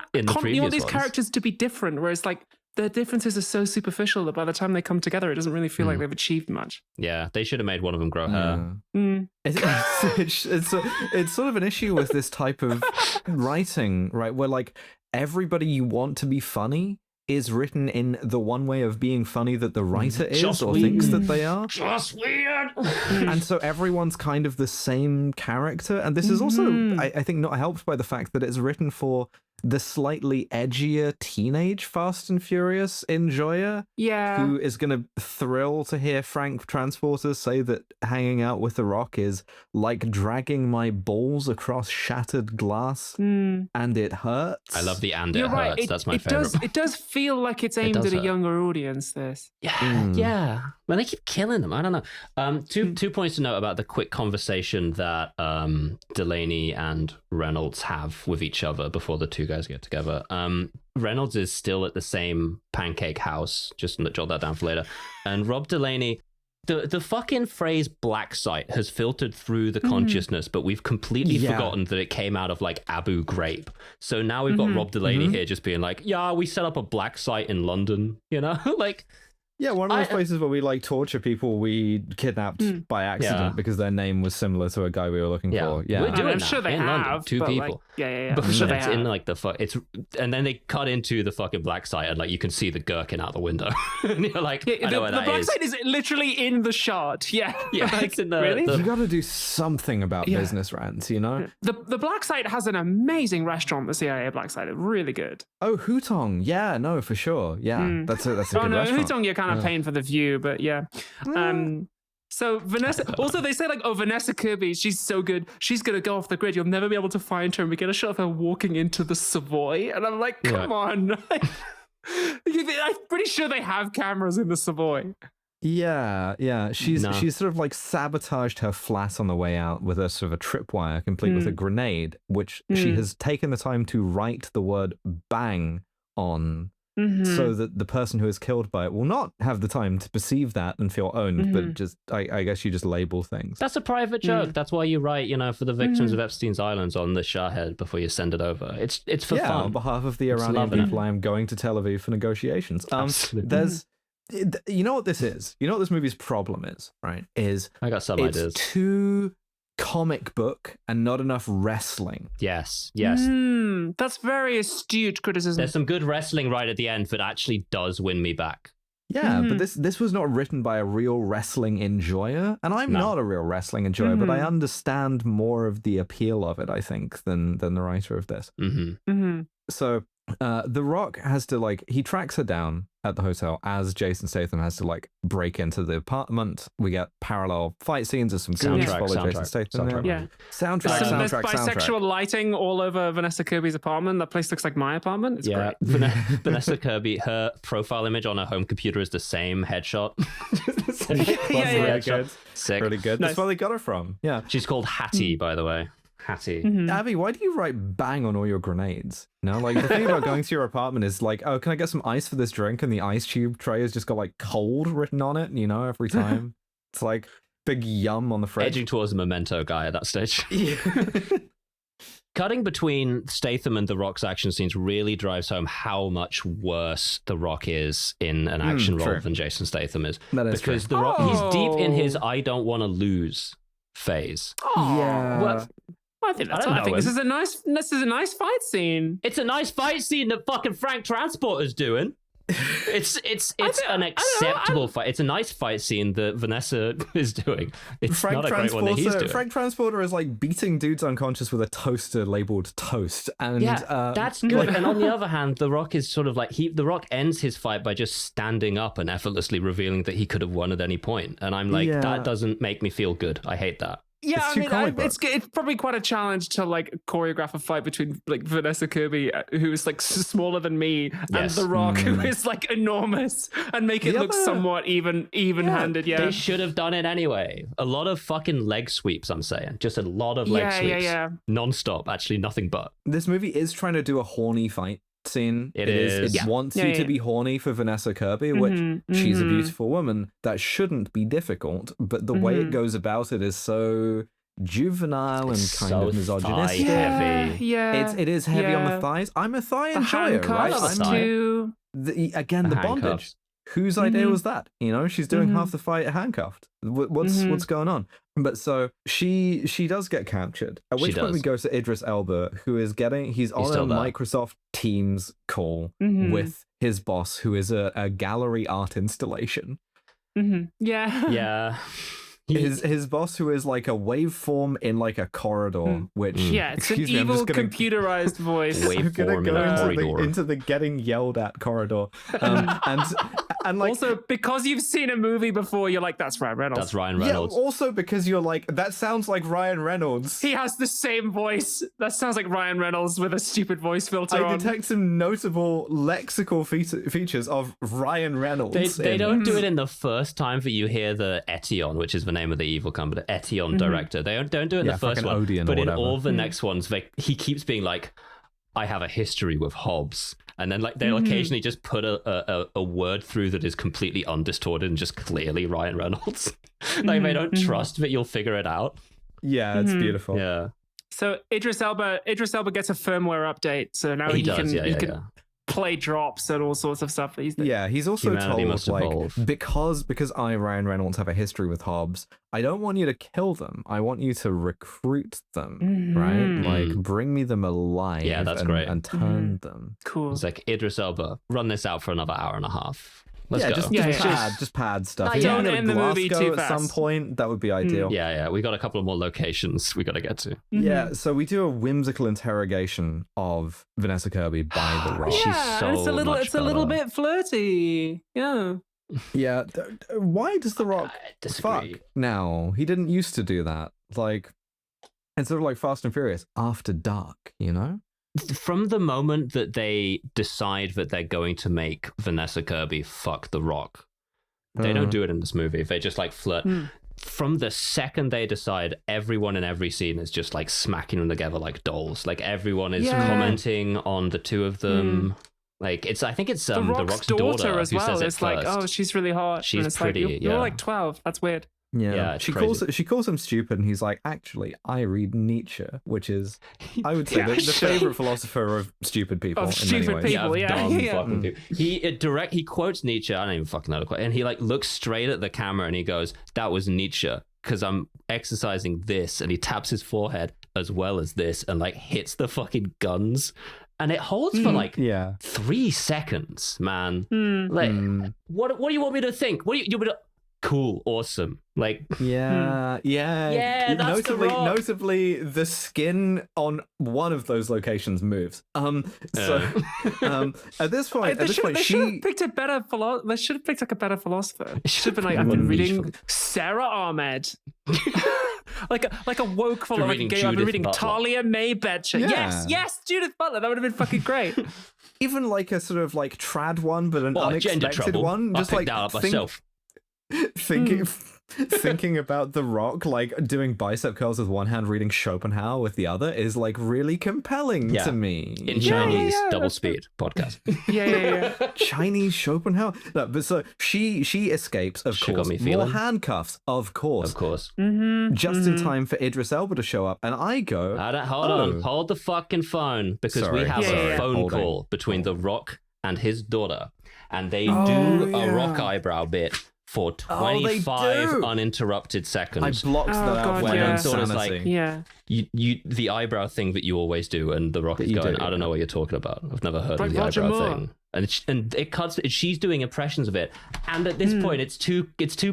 these characters to be different, whereas like the differences are so superficial that by the time they come together, it doesn't really feel like they've achieved much. Yeah, they should have made one of them grow hair. It's sort of an issue with this type of writing, right? Where like everybody you want to be funny is written in the one way of being funny that the writer is or thinks that they are. Just weird. And so everyone's kind of the same character. And this is also, I think, not helped by the fact that it's written for the slightly edgier teenage Fast and Furious enjoyer, who is going to thrill to hear Frank Transporter say that hanging out with The Rock is like dragging my balls across shattered glass and it hurts. I love the "and it hurts." That's my favorite. It does feel like it's aimed at a younger audience, this. Yeah. Well, they keep killing them. I don't know. Two points to note about the quick conversation that Delaney and Reynolds have with each other before the two guys get together. Reynolds is still at the same pancake house. Just jot that down for later. And Rob Delaney, the fucking phrase "black site" has filtered through the consciousness, but we've completely forgotten that it came out of like Abu Ghraib. So now we've got Rob Delaney here just being like, "Yeah, we set up a black site in London," like. Yeah, one of those places where we like torture people we kidnapped by accident because their name was similar to a guy we were looking for. Yeah, we're doing I'm that sure they in have London, 2 people. Like, yeah. But I'm sure it's they in have. like it's and then they cut into the fucking black site and like you can see the gherkin out the window. And you're like, I know where the that black is. site is literally in the shot. Yeah, like, it's in the, really? You got to do something about business rants, you know. The black site has an amazing restaurant. The CIA black site is really good. Oh, Hutong. Yeah, no, for sure. Yeah, that's a good restaurant. Hutong, you're kind of paying for the view, but yeah. So Vanessa, also they say like, oh, Vanessa Kirby, she's so good. She's going to go off the grid. You'll never be able to find her. And we get a shot of her walking into the Savoy. And I'm like, come on. I'm pretty sure they have cameras in the Savoy. Yeah. She's sort of like sabotaged her flat on the way out with a sort of a tripwire complete with a grenade, which she has taken the time to write the word bang on. So that the person who is killed by it will not have the time to perceive that and feel owned, but just, I guess you just label things. That's a private joke. That's why you write, for the victims of Epstein's Islands on the Shahhead before you send it over. It's for fun. On behalf of the Iranian people, I am going to Tel Aviv for negotiations. There's, you know what this is? You know what this movie's problem is, right? I got some ideas. It's too comic book and not enough wrestling. Yes. That's very astute criticism. There's some good wrestling right at the end that actually does win me back. Yeah, but this was not written by a real wrestling enjoyer, and I'm not a real wrestling enjoyer, but I understand more of the appeal of it, I think, than the writer of this. So The Rock has to he tracks her down at the hotel as Jason Statham has to break into the apartment. We get parallel fight scenes. There's some good Jason Statham. There's bisexual lighting all over Vanessa Kirby's apartment. That place looks like my apartment. It's great. Vanessa Kirby, her profile image on her home computer is the same headshot. Good. Sick. Really good. Nice. That's where they got her from. Yeah. She's called Hattie, by the way. Hattie. Abby, why do you write bang on all your grenades? No, the thing about going to your apartment is oh, can I get some ice for this drink? And the ice tube tray has just got cold written on it, every time. It's big yum on the fridge. Edging towards a Memento guy at that stage. Cutting between Statham and The Rock's action scenes really drives home how much worse The Rock is in an action role than Jason Statham is. That is because true. The Rock, he's deep in his I don't want to lose phase. Yeah. Well, I think this is a nice fight scene. It's a nice fight scene that fucking Frank Transporter's doing. It's an acceptable fight. It's a nice fight scene that Vanessa is doing. It's not a great one that he's doing. Frank Transporter is beating dudes unconscious with a toaster labeled toast, and that's good. And on the other hand, The Rock is sort of The Rock ends his fight by just standing up and effortlessly revealing that he could have won at any point. And I'm that doesn't make me feel good. I hate that. Yeah, it's probably quite a challenge to choreograph a fight between Vanessa Kirby, who is smaller than me, and The Rock, who is enormous, and make it look somewhat even-handed. Yeah, they should have done it anyway. A lot of fucking leg sweeps. I'm saying, just a lot of leg sweeps, non-stop. Actually, nothing but. This movie is trying to do a horny fight scene. It wants you to be horny for Vanessa Kirby, which she's a beautiful woman. That shouldn't be difficult, but the way it goes about it is so juvenile and kind of misogynistic. It is heavy on the thighs. I'm a thigh enjoyer, right? The bondage. Whose idea was that? She's doing half the fight handcuffed. What's going on? But so she does get captured. At which point we go to Idris Elba, who is he's on a Microsoft Teams call with his boss, who is a gallery art installation. Yeah. His boss, who is a waveform in a corridor, which it's an evil computerized voice. Waveform into the getting yelled at corridor, and also because you've seen a movie before, you're that's Ryan Reynolds. That's Ryan Reynolds. Yeah, also because you're that sounds like Ryan Reynolds. He has the same voice. That sounds like Ryan Reynolds with a stupid voice filter. I detect some notable lexical features of Ryan Reynolds. They don't do it in the first time that you hear the Etion, which is the name of the evil company, Etion director. They don't do it in the first one, but in all the next ones, he keeps being I have a history with Hobbs, and then they'll occasionally just put a word through that is completely undistorted and just clearly Ryan Reynolds. They don't trust that you'll figure it out. Yeah, it's beautiful. Yeah. So Idris Elba gets a firmware update, so now he can play drops and all sorts of stuff these days. Yeah, he's also Humanity told, must like, evolve. because I, Ryan Reynolds, have a history with Hobbs, I don't want you to kill them. I want you to recruit them, right? Like, bring me them alive. Yeah, that's and, great. And turn them. Cool. It's like, Idris Elba, run this out for another hour and a half. Let's go. Just pad stuff. Don't end the movie too at some fast. point. That would be ideal. Yeah. We got a couple of more locations we got to get to. Yeah, so we do a whimsical interrogation of Vanessa Kirby by The Rock. She's so it's a little better. bit flirty. Yeah. Yeah, why does The Rock fuck disagree. now? He didn't used to do that. Like, it's sort of like Fast and Furious after dark, you know? From the moment that they decide that they're going to make Vanessa Kirby fuck The Rock, they don't do it in this movie. They just like flirt. From the second they decide, everyone in every scene is just like smacking them together like dolls. Like everyone is commenting on the two of them. Like I think it's the Rock's daughter as who well. says it It's like, first. oh, she's really hot. She's and it's pretty, Like, you're like 12. That's weird. Yeah, it's she crazy. calls him stupid, and he's like, actually, I read Nietzsche, which is, I would say, the favorite philosopher of stupid people. Of stupid people, Dumb fucking people. He quotes Nietzsche. I don't even fucking know the quote. And he like looks straight at the camera and he goes, "That was Nietzsche because I'm exercising this." And he taps his forehead as well as this and like hits the fucking guns. And it holds for like 3 seconds, man. Like, what do you want me to think? What do you want me to? Cool, awesome. Like, Hmm. Yeah, that's The Rock. Notably, the skin on one of those locations moves. At this point, They should have picked a better philosopher. They should have picked like a better philosopher. It should have been like, I've been reading Sarah Ahmed. like a woke philosopher. I've been reading Talia May Betcher. Yeah. Yes, Judith Butler. That would have been fucking great. Even like a sort of like trad one, but an unexpected one. Just like that up myself. Thinking about The Rock like doing bicep curls with one hand, reading Schopenhauer with the other is like really compelling to me. In Chinese, double speed podcast. Yeah. Chinese Schopenhauer. No, but so she escapes, of course. More handcuffs, of course. Just in time for Idris Elba to show up, and I go, hold on, hold the fucking phone, because we have a phone call between The Rock and his daughter, and they do a Rock eyebrow bit for 25 uninterrupted seconds. I blocked that out when I thought it was like, you the eyebrow thing that you always do, and The Rock is going, I don't know what you're talking about. I've never heard of the eyebrow thing. And it cuts. She's doing impressions of it, and at this point, it's too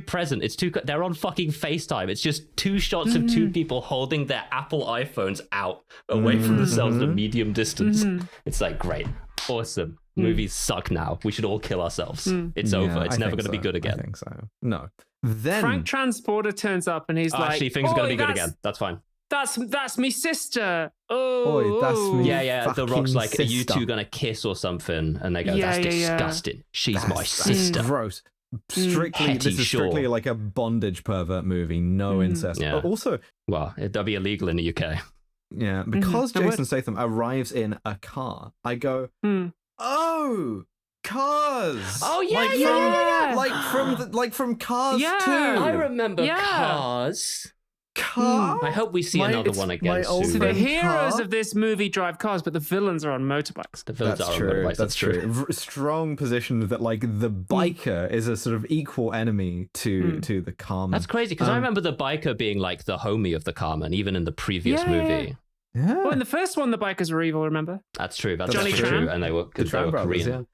present. They're on fucking FaceTime. It's just 2 shots of 2 people holding their Apple iPhones out away from themselves at a medium distance. It's like, great, awesome. Movies suck now. We should all kill ourselves. It's over. It's never going to be good again. I think so. No. Then Frank Transporter turns up and he's like, actually, things are going to be good again. That's fine. That's me sister. Oh, Oi, that's me. Yeah. The Rock's like, sister. are you two gonna kiss or something? And they go, that's disgusting. She's my sister. Gross. Strictly, this is strictly like a bondage pervert movie. No incest. Yeah. But also, Well, that'd be illegal in the UK. yeah, because Jason Statham arrives in a car, I go, oh, Cars. Oh yeah, like from Cars 2. I remember Cars. I hope we see another one again soon. So the heroes of this movie drive cars, but the villains are on motorbikes. The villains That's are true. on motorbikes. That's true. Strong position that like the biker is a sort of equal enemy to the carman. That's crazy because I remember the biker being like the homie of the carman, even in the previous movie. Yeah. Well, in the first one, the bikers were evil. Remember? That's true. That's Johnny true. Tran. And they were brothers, Korean.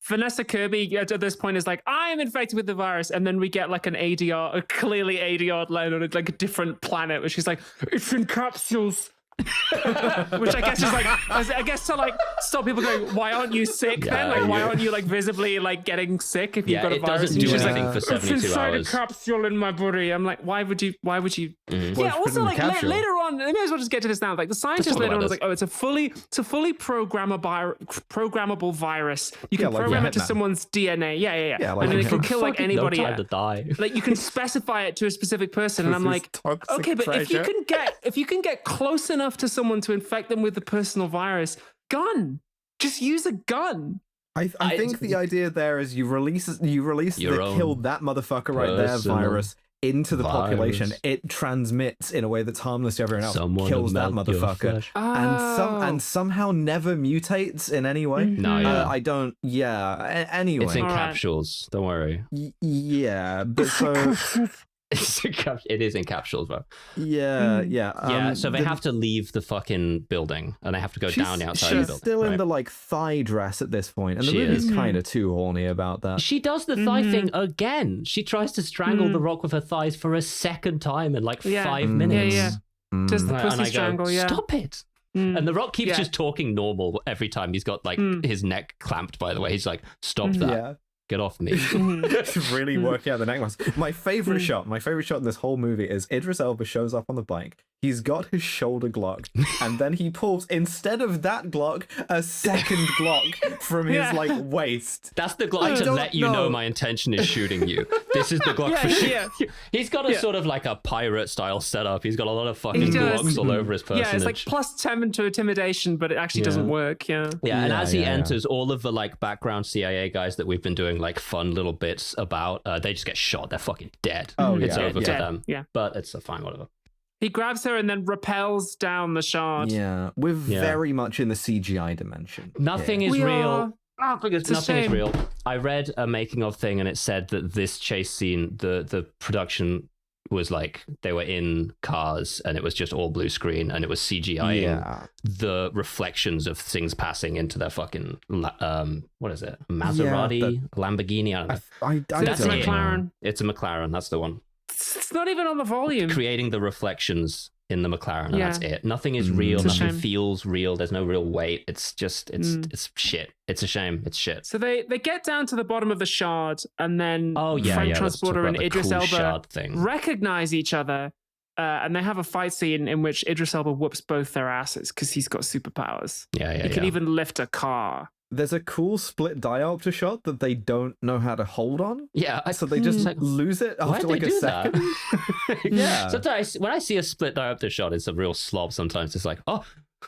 Vanessa Kirby at this point is like, I am infected with the virus, and then we get like a clearly ADR line on like a different planet, where she's like, it's in capsules. Which I guess is like, I guess to like stop people going, why aren't you sick then? Like, why aren't you like visibly like getting sick if you've got a virus? It doesn't do anything like, for 72 it's inside hours. a capsule in my body. I'm like, why would you? Yeah. Also, like later on, I may as well just get to this now. Like the scientist later on was like, oh, it's a fully programmable virus. You can program it to someone DNA. Yeah. Like, and then it can kill like anybody. No time to die. Like you can specify it to a specific person, and I'm like, okay, but if you can get close enough to someone to infect them with the personal virus, just use a gun. I think the idea there is you release the killed that motherfucker right there virus into the population, it transmits in a way that's harmless to everyone else, kills that motherfucker, and somehow never mutates in any way. I don't. Yeah. Anyway, it's in capsules. Don't worry. Yeah, but so. It is in capsules, bro. Yeah. So they have to leave the fucking building, and they have to go down the outside of the building. She's still in the like thigh dress at this point, and the movie's kind of too horny about that. She does the thigh thing again. She tries to strangle the Rock with her thighs for a second time in like 5 minutes. Does the pussy strangle? Stop it. And the Rock keeps just talking normal every time. He's got like his neck clamped, by the way. He's like, stop that. Get off me. It's really working out the neck muscle. My favorite shot in this whole movie is Idris Elba shows up on the bike. He's got his shoulder Glock, and then he pulls, instead of that Glock, a second Glock from his like waist. That's the Glock to let you know my intention is shooting you. This is the Glock for shooting you. He's got a sort of like a pirate style setup. He's got a lot of fucking Glocks all over his personage. Yeah, it's like plus 10 to intimidation, but it actually doesn't work. And as he enters, all of the like background CIA guys that we've been doing like fun little bits about, they just get shot. They're fucking dead. It's over for them. Yeah, but it's fine, whatever. He grabs her and then rappels down the shard. Yeah, we're very much in the CGI dimension. Nothing is real. Nothing is real. I read a making of thing, and it said that this chase scene, the production was like they were in cars, and it was just all blue screen, and it was CGI-ing the reflections of things passing into their fucking what is it? Maserati, Lamborghini. I don't know. That's a McLaren. It's a McLaren. That's the one. It's not even on the volume. Creating the reflections in the McLaren, and that's it. Nothing is real. Nothing feels real. There's no real weight. It's just, it's shit. It's a shame. It's shit. So they get down to the bottom of the shard, and then Frank Transporter and Idris Elba recognize each other, and they have a fight scene in which Idris Elba whoops both their asses because he's got superpowers. He can even lift a car. There's a cool split diopter shot that they don't know how to hold on. So they just lose it after like a second. Sometimes when I see a split diopter shot, it's a real slob. Sometimes it's like, oh,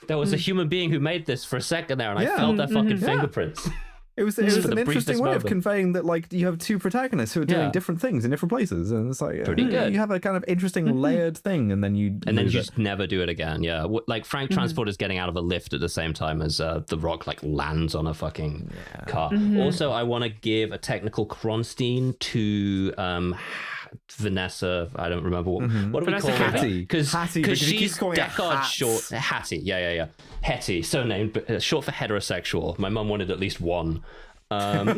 there was a human being who made this for a second there, and I felt their fucking fingerprints. It was an interesting way of conveying that, like, you have two protagonists who are doing different things in different places, and it's like pretty good. You have a kind of interesting layered thing, and then you just never do it again. Yeah, like Frank Transporter's getting out of a lift at the same time as the Rock like lands on a fucking car. Also, I want to give a technical Kronstein to Vanessa. I don't remember what do we call her? Because she's Deckard short. Hattie. Yeah. Hetty, so named, but short for heterosexual. My mum wanted at least one. But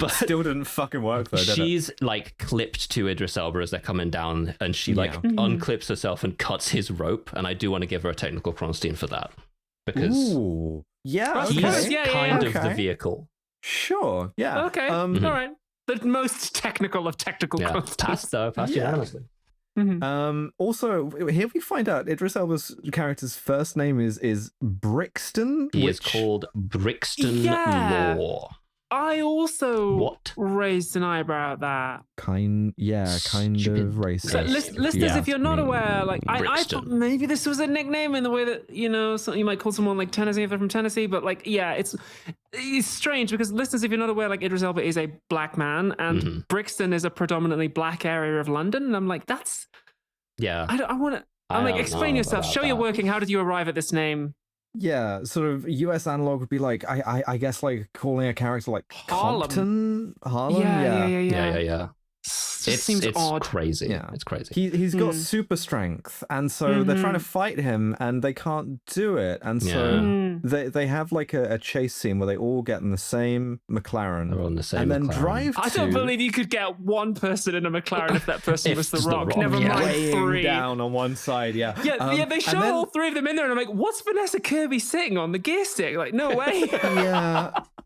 still didn't fucking work though. She's like clipped to Idris Elba as they're coming down, and she like unclips herself and cuts his rope. And I do want to give her a technical Kronstein for that, because he's kind of the vehicle. Sure. Yeah. Okay. All right. The most technical of technical Kronsteins. Passed unanimously. Also, here we find out Idris Elba's character's first name is Brixton. He is called Brixton Law. I also raised an eyebrow at that. Kind of racist. So, listeners, if you're not aware, like I thought maybe this was a nickname in the way that, you know, you might call someone like Tennessee if they're from Tennessee, but like, it's strange because listeners, if you're not aware, like Idris Elba is a black man, and Brixton is a predominantly black area of London, and I'm like, that's I want to. I'm like, explain yourself, show your working. How did you arrive at this name? Yeah, sort of US analog would be like I guess like calling a character like Compton, Harlem. Yeah. It seems odd. Crazy. Yeah, it's crazy. He's got super strength, and so they're trying to fight him, and they can't do it, and so they have like a chase scene where they all get in the same McLaren, they're on the same and then McLaren. drive. I don't believe you could get one person in a McLaren if that person was the Rock. Never mind three down on one side. Yeah. They show all three of them in there, and I'm like, what's Vanessa Kirby sitting on the gear stick? Like, no way.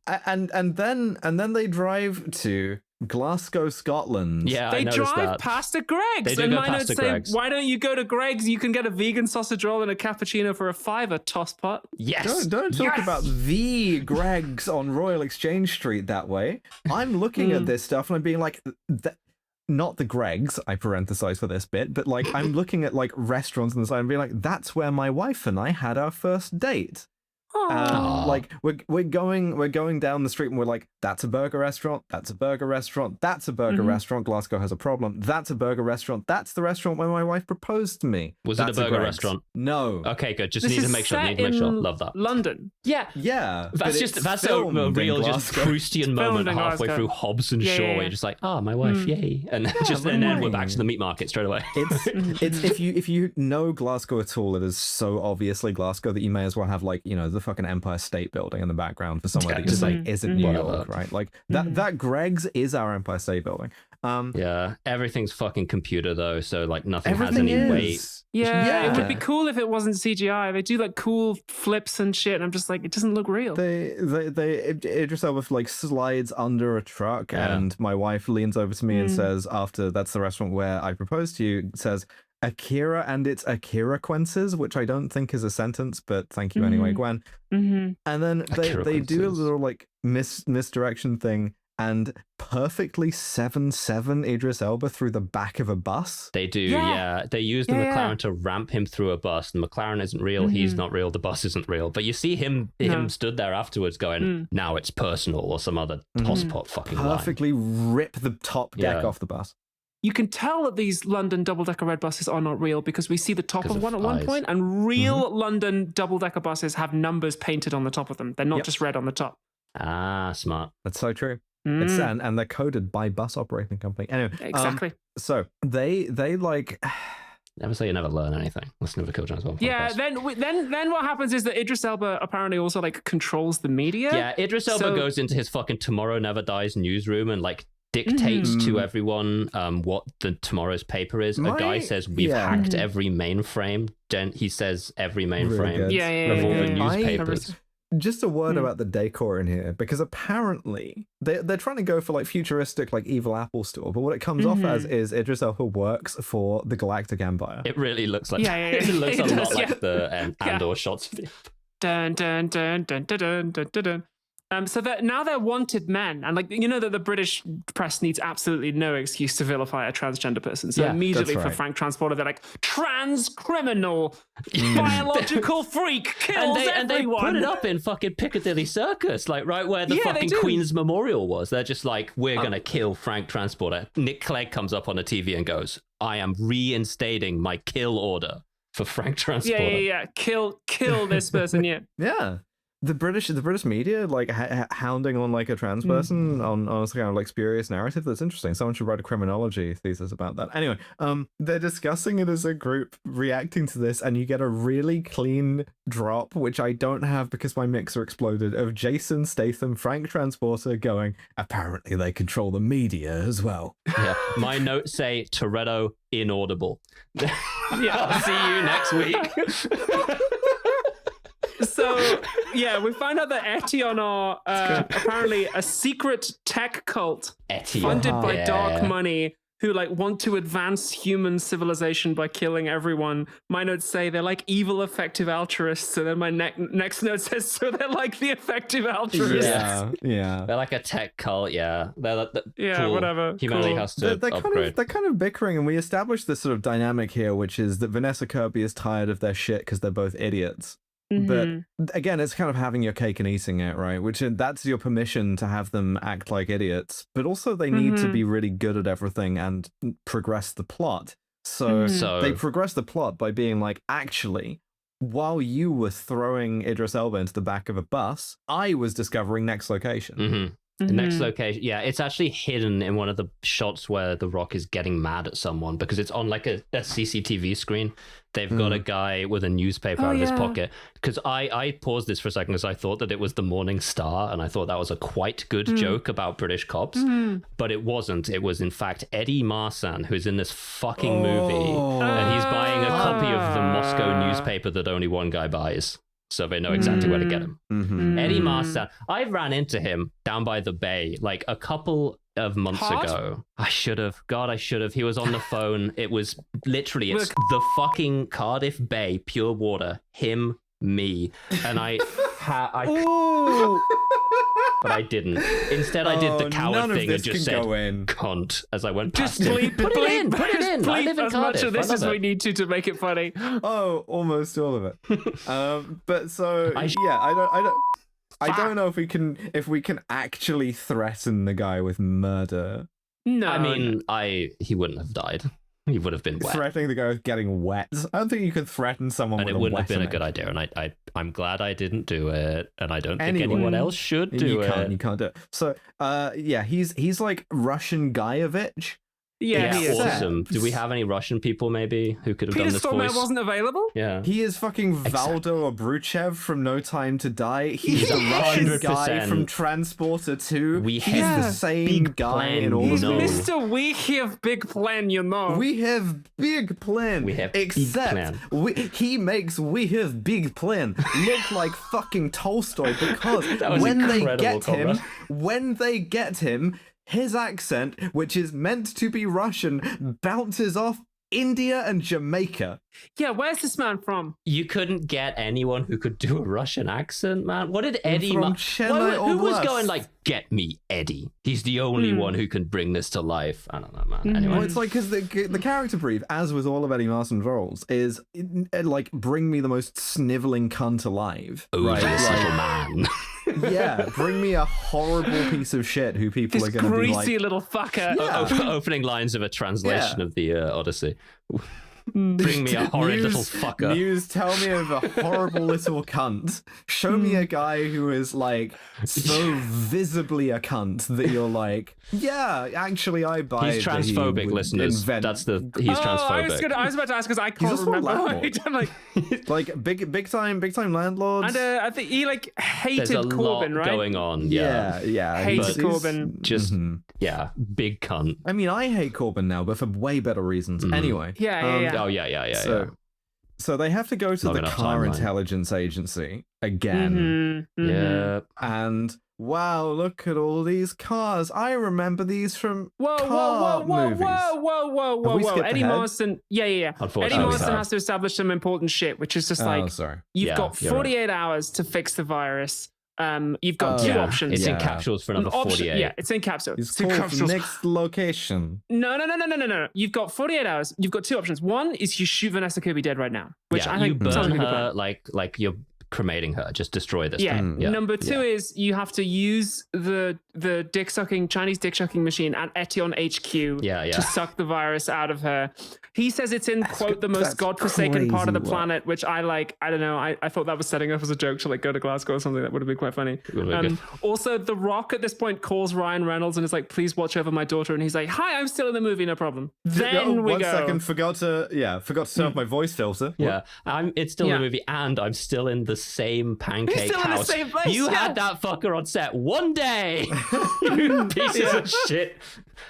and then they drive to Glasgow, Scotland. Yeah, they drive past a Greg's, and my notes say, "Why don't you go to Greg's? You can get a vegan sausage roll and a cappuccino for $5 toss pot." Yes, don't talk about the Greg's on Royal Exchange Street that way. I'm looking at this stuff and I'm being like, not the Greg's, I parenthesize for this bit, but like I'm looking at like restaurants on the side and being like, that's where my wife and I had our first date. Like we're going down the street and we're like, that's a burger restaurant, that's a burger restaurant, that's a burger restaurant. Glasgow has a problem. That's a burger restaurant. That's the restaurant where my wife proposed to me. Was it a burger restaurant? No. Okay, good. Just need to make sure. Love that. London. Yeah. That's a real just Proustian moment halfway through Hobbs and Shaw where you're just like, my wife, yay. And then we're back to the meat market straight away. It's if you know Glasgow at all, it is so obviously Glasgow that you may as well have like, the fucking Empire State Building in the background for somewhere that just like isn't New York, right? Like that Greg's is our Empire State Building. Everything's fucking computer though, so like nothing has any weight. Yeah, it would be cool if it wasn't CGI. They do like cool flips and shit, and I'm just like, it doesn't look real. Idris Elba like slides under a truck, and my wife leans over to me and says, after that's the restaurant where I proposed to you, says, Akira and its Akira-quences, which I don't think is a sentence, but thank you anyway, Gwen. And then they do a little like misdirection thing and perfectly 7-7 Idris Elba through the back of a bus. They do, They use the McLaren to ramp him through a bus. The McLaren isn't real, he's not real, the bus isn't real. But you see him stood there afterwards going, now it's personal, or some other tosspot fucking perfectly line. Rip the top deck off the bus. You can tell that these London double-decker red buses are not real because we see the top of one at one point, and real London double-decker buses have numbers painted on the top of them. They're not just red on the top. Ah, smart. That's so true. It's and they're coded by bus operating company. Anyway, exactly. So they like. Never say you never learn anything. Listen to the Kill Jones one. Yeah, then what happens is that Idris Elba apparently also like controls the media. Yeah, Idris Elba goes into his fucking Tomorrow Never Dies newsroom and like dictates to everyone what the tomorrow's paper is. A guy says we've hacked every mainframe. He says every mainframe of all the newspapers. Just a word about the decor in here, because apparently they're trying to go for like futuristic, like evil Apple store, but what it comes off as is Idris Elba works for the Galactic Empire. It really looks like it looks a lot like the Andor shots. Dun dun dun dun dun dun dun dun. So that now they're wanted men, and like that the British press needs absolutely no excuse to vilify a transgender person. So immediately for Frank Transporter, they're like trans criminal, biological freak, kills everyone. And they put it up in fucking Piccadilly Circus, like right where the fucking Queen's Memorial was. They're just like, we're gonna kill Frank Transporter. Nick Clegg comes up on the TV and goes, I am reinstating my kill order for Frank Transporter. Kill this person. Yeah. The British media like hounding on like a trans person on some kind of like spurious narrative. That's interesting. Someone should write a criminology thesis about that. Anyway, they're discussing it as a group, reacting to this, and you get a really clean drop, which I don't have because my mixer exploded, of Jason Statham, Frank Transporter going, apparently they control the media as well. Yeah, my notes say Toretto inaudible. I'll see you next week. So, we find out that Etion are apparently a secret tech cult funded by dark money who like want to advance human civilization by killing everyone. My notes say they're like evil effective altruists, and then my next note says, so they're like the effective altruists. Yeah. They're like a tech cult, They're cool. Whatever. Humanity has to upgrade. They're kind of bickering, and we established this sort of dynamic here, which is that Vanessa Kirby is tired of their shit because they're both idiots. But again, it's kind of having your cake and eating it, right? Which that's your permission to have them act like idiots, but also they need to be really good at everything and progress the plot. So they progress the plot by being like, actually, while you were throwing Idris Elba into the back of a bus, I was discovering next location. Next location, it's actually hidden in one of the shots where The Rock is getting mad at someone because it's on like a CCTV screen. They've got a guy with a newspaper out of his pocket. Because I paused this for a second because I thought that it was the Morning Star, and I thought that was a quite good joke about British cops, but it wasn't. It was in fact Eddie Marsan, who's in this fucking movie, and he's buying a copy of the Moscow newspaper that only one guy buys. So they know exactly where to get him. Eddie Marsan. I ran into him down by the bay like a couple of months ago. I should have. He was on the phone. It was literally, it's the fucking Cardiff Bay, pure water. Him, me. And but I didn't. Instead, I did the coward thing and just said cunt as I went past it. Put it in. I live in as Cardiff. Much of this as we need to make it funny. Oh, almost all of it. But so I don't know if we can actually threaten the guy with murder. No, I mean, he wouldn't have died. He would have been wet. Threatening the guy with getting wet. I don't think you could threaten someone with a wet. And it wouldn't have been a good idea. And I'm glad I didn't do it. And I don't think anyone else should do it. You can't do it. So, he's like Russian Guyevich. Yeah, he is. Awesome. Do we have any Russian people maybe who could have done this voice? Peter Stormare wasn't available? Yeah. He is fucking Valdo Obruchev from No Time to Die. He's the Russian guy from Transporter 2. He's the same guy in all of them. Mr. We have big plan, you know. We have big plan. Except he makes we have big plan look like fucking Tolstoy because when they get him, his accent, which is meant to be Russian, bounces off India and Jamaica. Yeah, where's this man from? You couldn't get anyone who could do a Russian accent, man. What did Eddie... Who was going like, get me Eddie? He's the only one who can bring this to life. I don't know, man. Anyway. Well, it's like, because the character brief, as with all of Eddie Marsan's roles, is like, bring me the most sniveling cunt alive. Odious little man. Yeah, bring me a horrible piece of shit who people are going to be like... This greasy little fucker. Opening lines of a translation of the Odyssey. Bring me a horrid little fucker. Muse, tell me of a horrible little cunt. Show me a guy who is like so visibly a cunt that you're like, yeah, actually I buy. He's transphobic, listeners. He's transphobic. I was about to ask because I can't remember. Like big time landlords. And I think he like hated There's a Corbyn, lot right? going on. Yeah. Hated Corbyn. Just big cunt. I mean, I hate Corbyn now, but for way better reasons. Anyway. Yeah. Oh yeah. So they have to go to the car intelligence agency again. Yeah. And wow, look at all these cars. I remember these from movies. Whoa. Eddie Marsan. Yeah. Eddie Marsan has to establish some important shit, which is just like, you've got 48 hours to fix the virus. You've got two options. It's in capsules for another 48. Yeah, it's in capsules. It's called next location. No. You've got 48 hours. You've got two options. One is you shoot Vanessa Kirby dead right now, which I think you burn her like you're cremating her. Just destroy this thing. Yeah. Number two is you have to use the Chinese dick sucking machine at Etion HQ to suck the virus out of her. He says it's in quote the most godforsaken part of the planet, which I like. I don't know. I thought that was setting up as a joke to like go to Glasgow or something. That would have been quite funny. Also, The Rock at this point calls Ryan Reynolds and is like, "Please watch over my daughter." And he's like, "Hi, I'm still in the movie, no problem." Then we go. 1 second, forgot to turn off my voice filter. Yeah, it's still in the movie, and I'm still in the same pancake still house. In the same place, you had that fucker on set one day. You pieces of shit.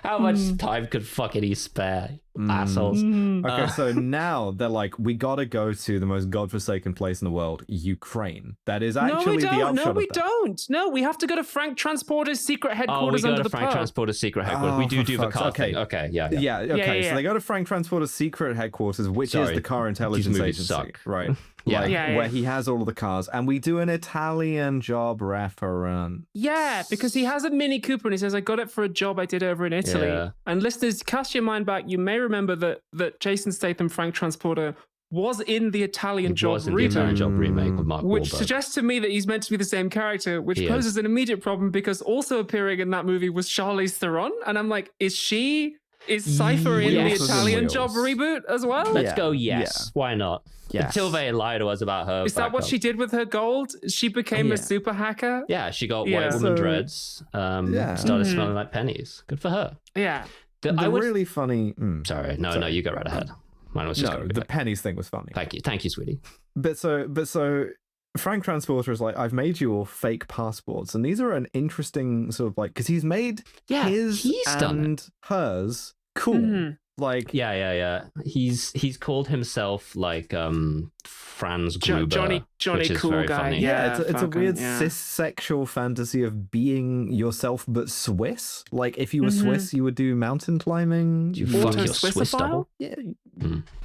How much time could fucking he spare? Assholes. Okay, so now they're like, we gotta go to the most godforsaken place in the world, Ukraine. That is actually the upshot of that. No, we don't. No, we have to go to Frank Transporter's secret headquarters under the Frank Transporter's secret headquarters. We do the car thing. Okay, yeah. So they go to Frank Transporter's secret headquarters, which is the car intelligence agency. Right. Where he has all of the cars, and we do an Italian job reference. Yeah, because he has a Mini Cooper, and he says, "I got it for a job I did over in Italy." Yeah. And listeners, cast your mind back. You may remember that Jason Statham, Frank Transporter, was in the Italian Job remake with Mark Wahlberg. Which suggests to me that he's meant to be the same character, which poses an immediate problem because also appearing in that movie was Charlize Theron, and I'm like, is Cypher in the Italian Job reboot as well? Let's go, yes. Why not? Yes. Until they lie to us about her. Is that what she did with her gold? She became a super hacker? Yeah, she got white woman dreads, started smelling like pennies. Good for her. Yeah. Really funny... Sorry, no, you go right ahead. Mine was just the pennies thing was funny. Thank you, sweetie. But so Frank Transporter is like, I've made you all fake passports, and these are an interesting sort of like, because he's made his and hers cool. Like he's called himself like Franz Gruber, Johnny cool guy. Funny. It's a weird cis-sexual fantasy of being yourself but Swiss. Like if you were Swiss, you would do mountain climbing. You fuck your Swiss double? Yeah.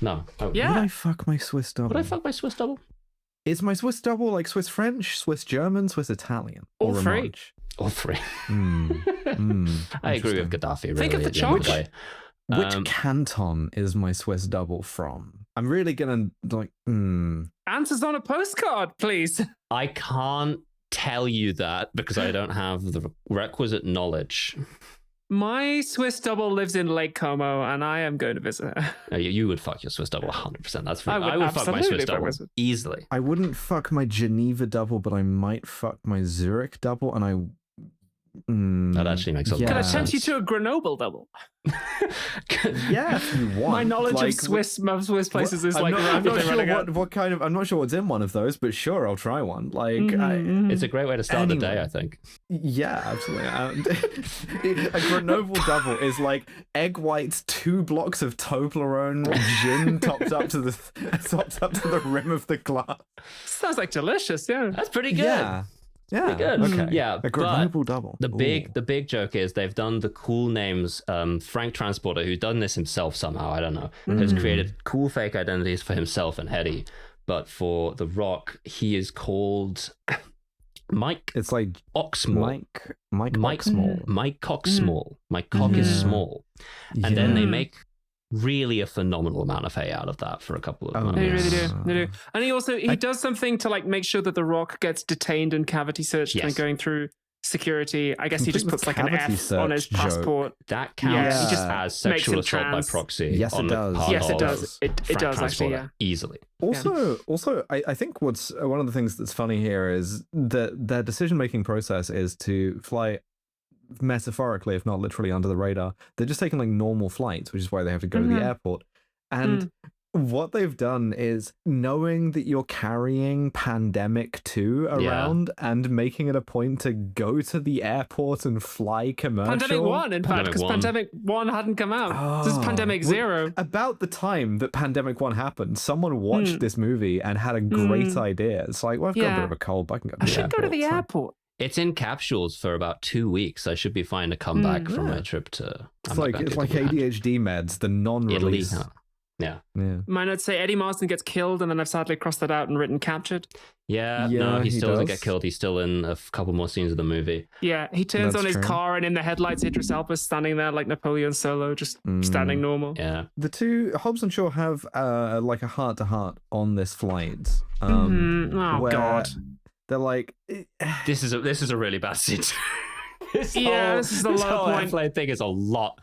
No. Would I fuck my Swiss double? Would I fuck my Swiss double? Is my Swiss double like Swiss French, Swiss German, Swiss Italian? All three. Romanche? All three. I agree Interesting. with Gaddafi. Really, Think of the at end of choice. day. Which canton is my Swiss double from? I'm really gonna like. Answers on a postcard, please. I can't tell you that because I don't have the requisite knowledge. My Swiss double lives in Lake Como, and I am going to visit her. You would fuck your Swiss double 100%. That's for I would fuck my Swiss double easily. I wouldn't fuck my Geneva double, but I might fuck my Zurich double, and I. That actually makes a lot Can I of sense. tempt you to a Grenoble double? Yeah, if you want. My knowledge like, of Swiss places is like I'm not rapidly running out. sure what kind of. I'm not sure what's in one of those, but sure, I'll try one. Like, It's a great way to start the day, I think. yeah, absolutely. A Grenoble double is like egg whites, 2 blocks of Toblerone gin topped up to the rim of the glass. Sounds like delicious, yeah. That's pretty good. Yeah. Yeah. Good. Okay. Yeah, A Grenoble double. The big joke is they've done the cool names. Frank Transporter, who's done this himself somehow, I don't know, has created cool fake identities for himself and Hetty. But for The Rock, he is called Mike. It's like Oxmall. Mike Oxmall. Mike Cocksmall. My cock is small. And then they make really a phenomenal amount of hay out of that for a couple of months. They really do. They do. And he does something to like make sure that The Rock gets detained and cavity searched when going through security. I guess he just puts like an F on his passport. That counts he just as sexual assault by proxy. Yes, it does. Yes, it does. It does actually, yeah. Easily. Also, I think what's one of the things that's funny here is that their decision-making process is to fly metaphorically, if not literally, under the radar. They're just taking like normal flights, which is why they have to go to the airport. And what they've done is, knowing that you're carrying Pandemic 2 around and making it a point to go to the airport and fly commercial. Pandemic 1, in fact, because Pandemic 1 hadn't come out. This is Pandemic 0. About the time that Pandemic 1 happened, someone watched this movie and had a great idea. It's like, well, I've got a bit of a cold, but I should go to the airport. It's in capsules for about 2 weeks. I should be fine to come back from my trip to. It's like ADHD meds, the non-release. Italy. Yeah. Might not say Eddie Marsden gets killed, and then I've sadly crossed that out and written captured. No, he still doesn't get killed. He's still in a couple more scenes of the movie. Yeah, he turns on his car, and in the headlights, Idris Elba's standing there like Napoleon Solo, just standing normal. Yeah. The two, Hobbs and Shaw, have like a heart-to-heart on this flight. Oh, God. They're like, this is a really bad scene. This is the low point. Airplane thing is a lot.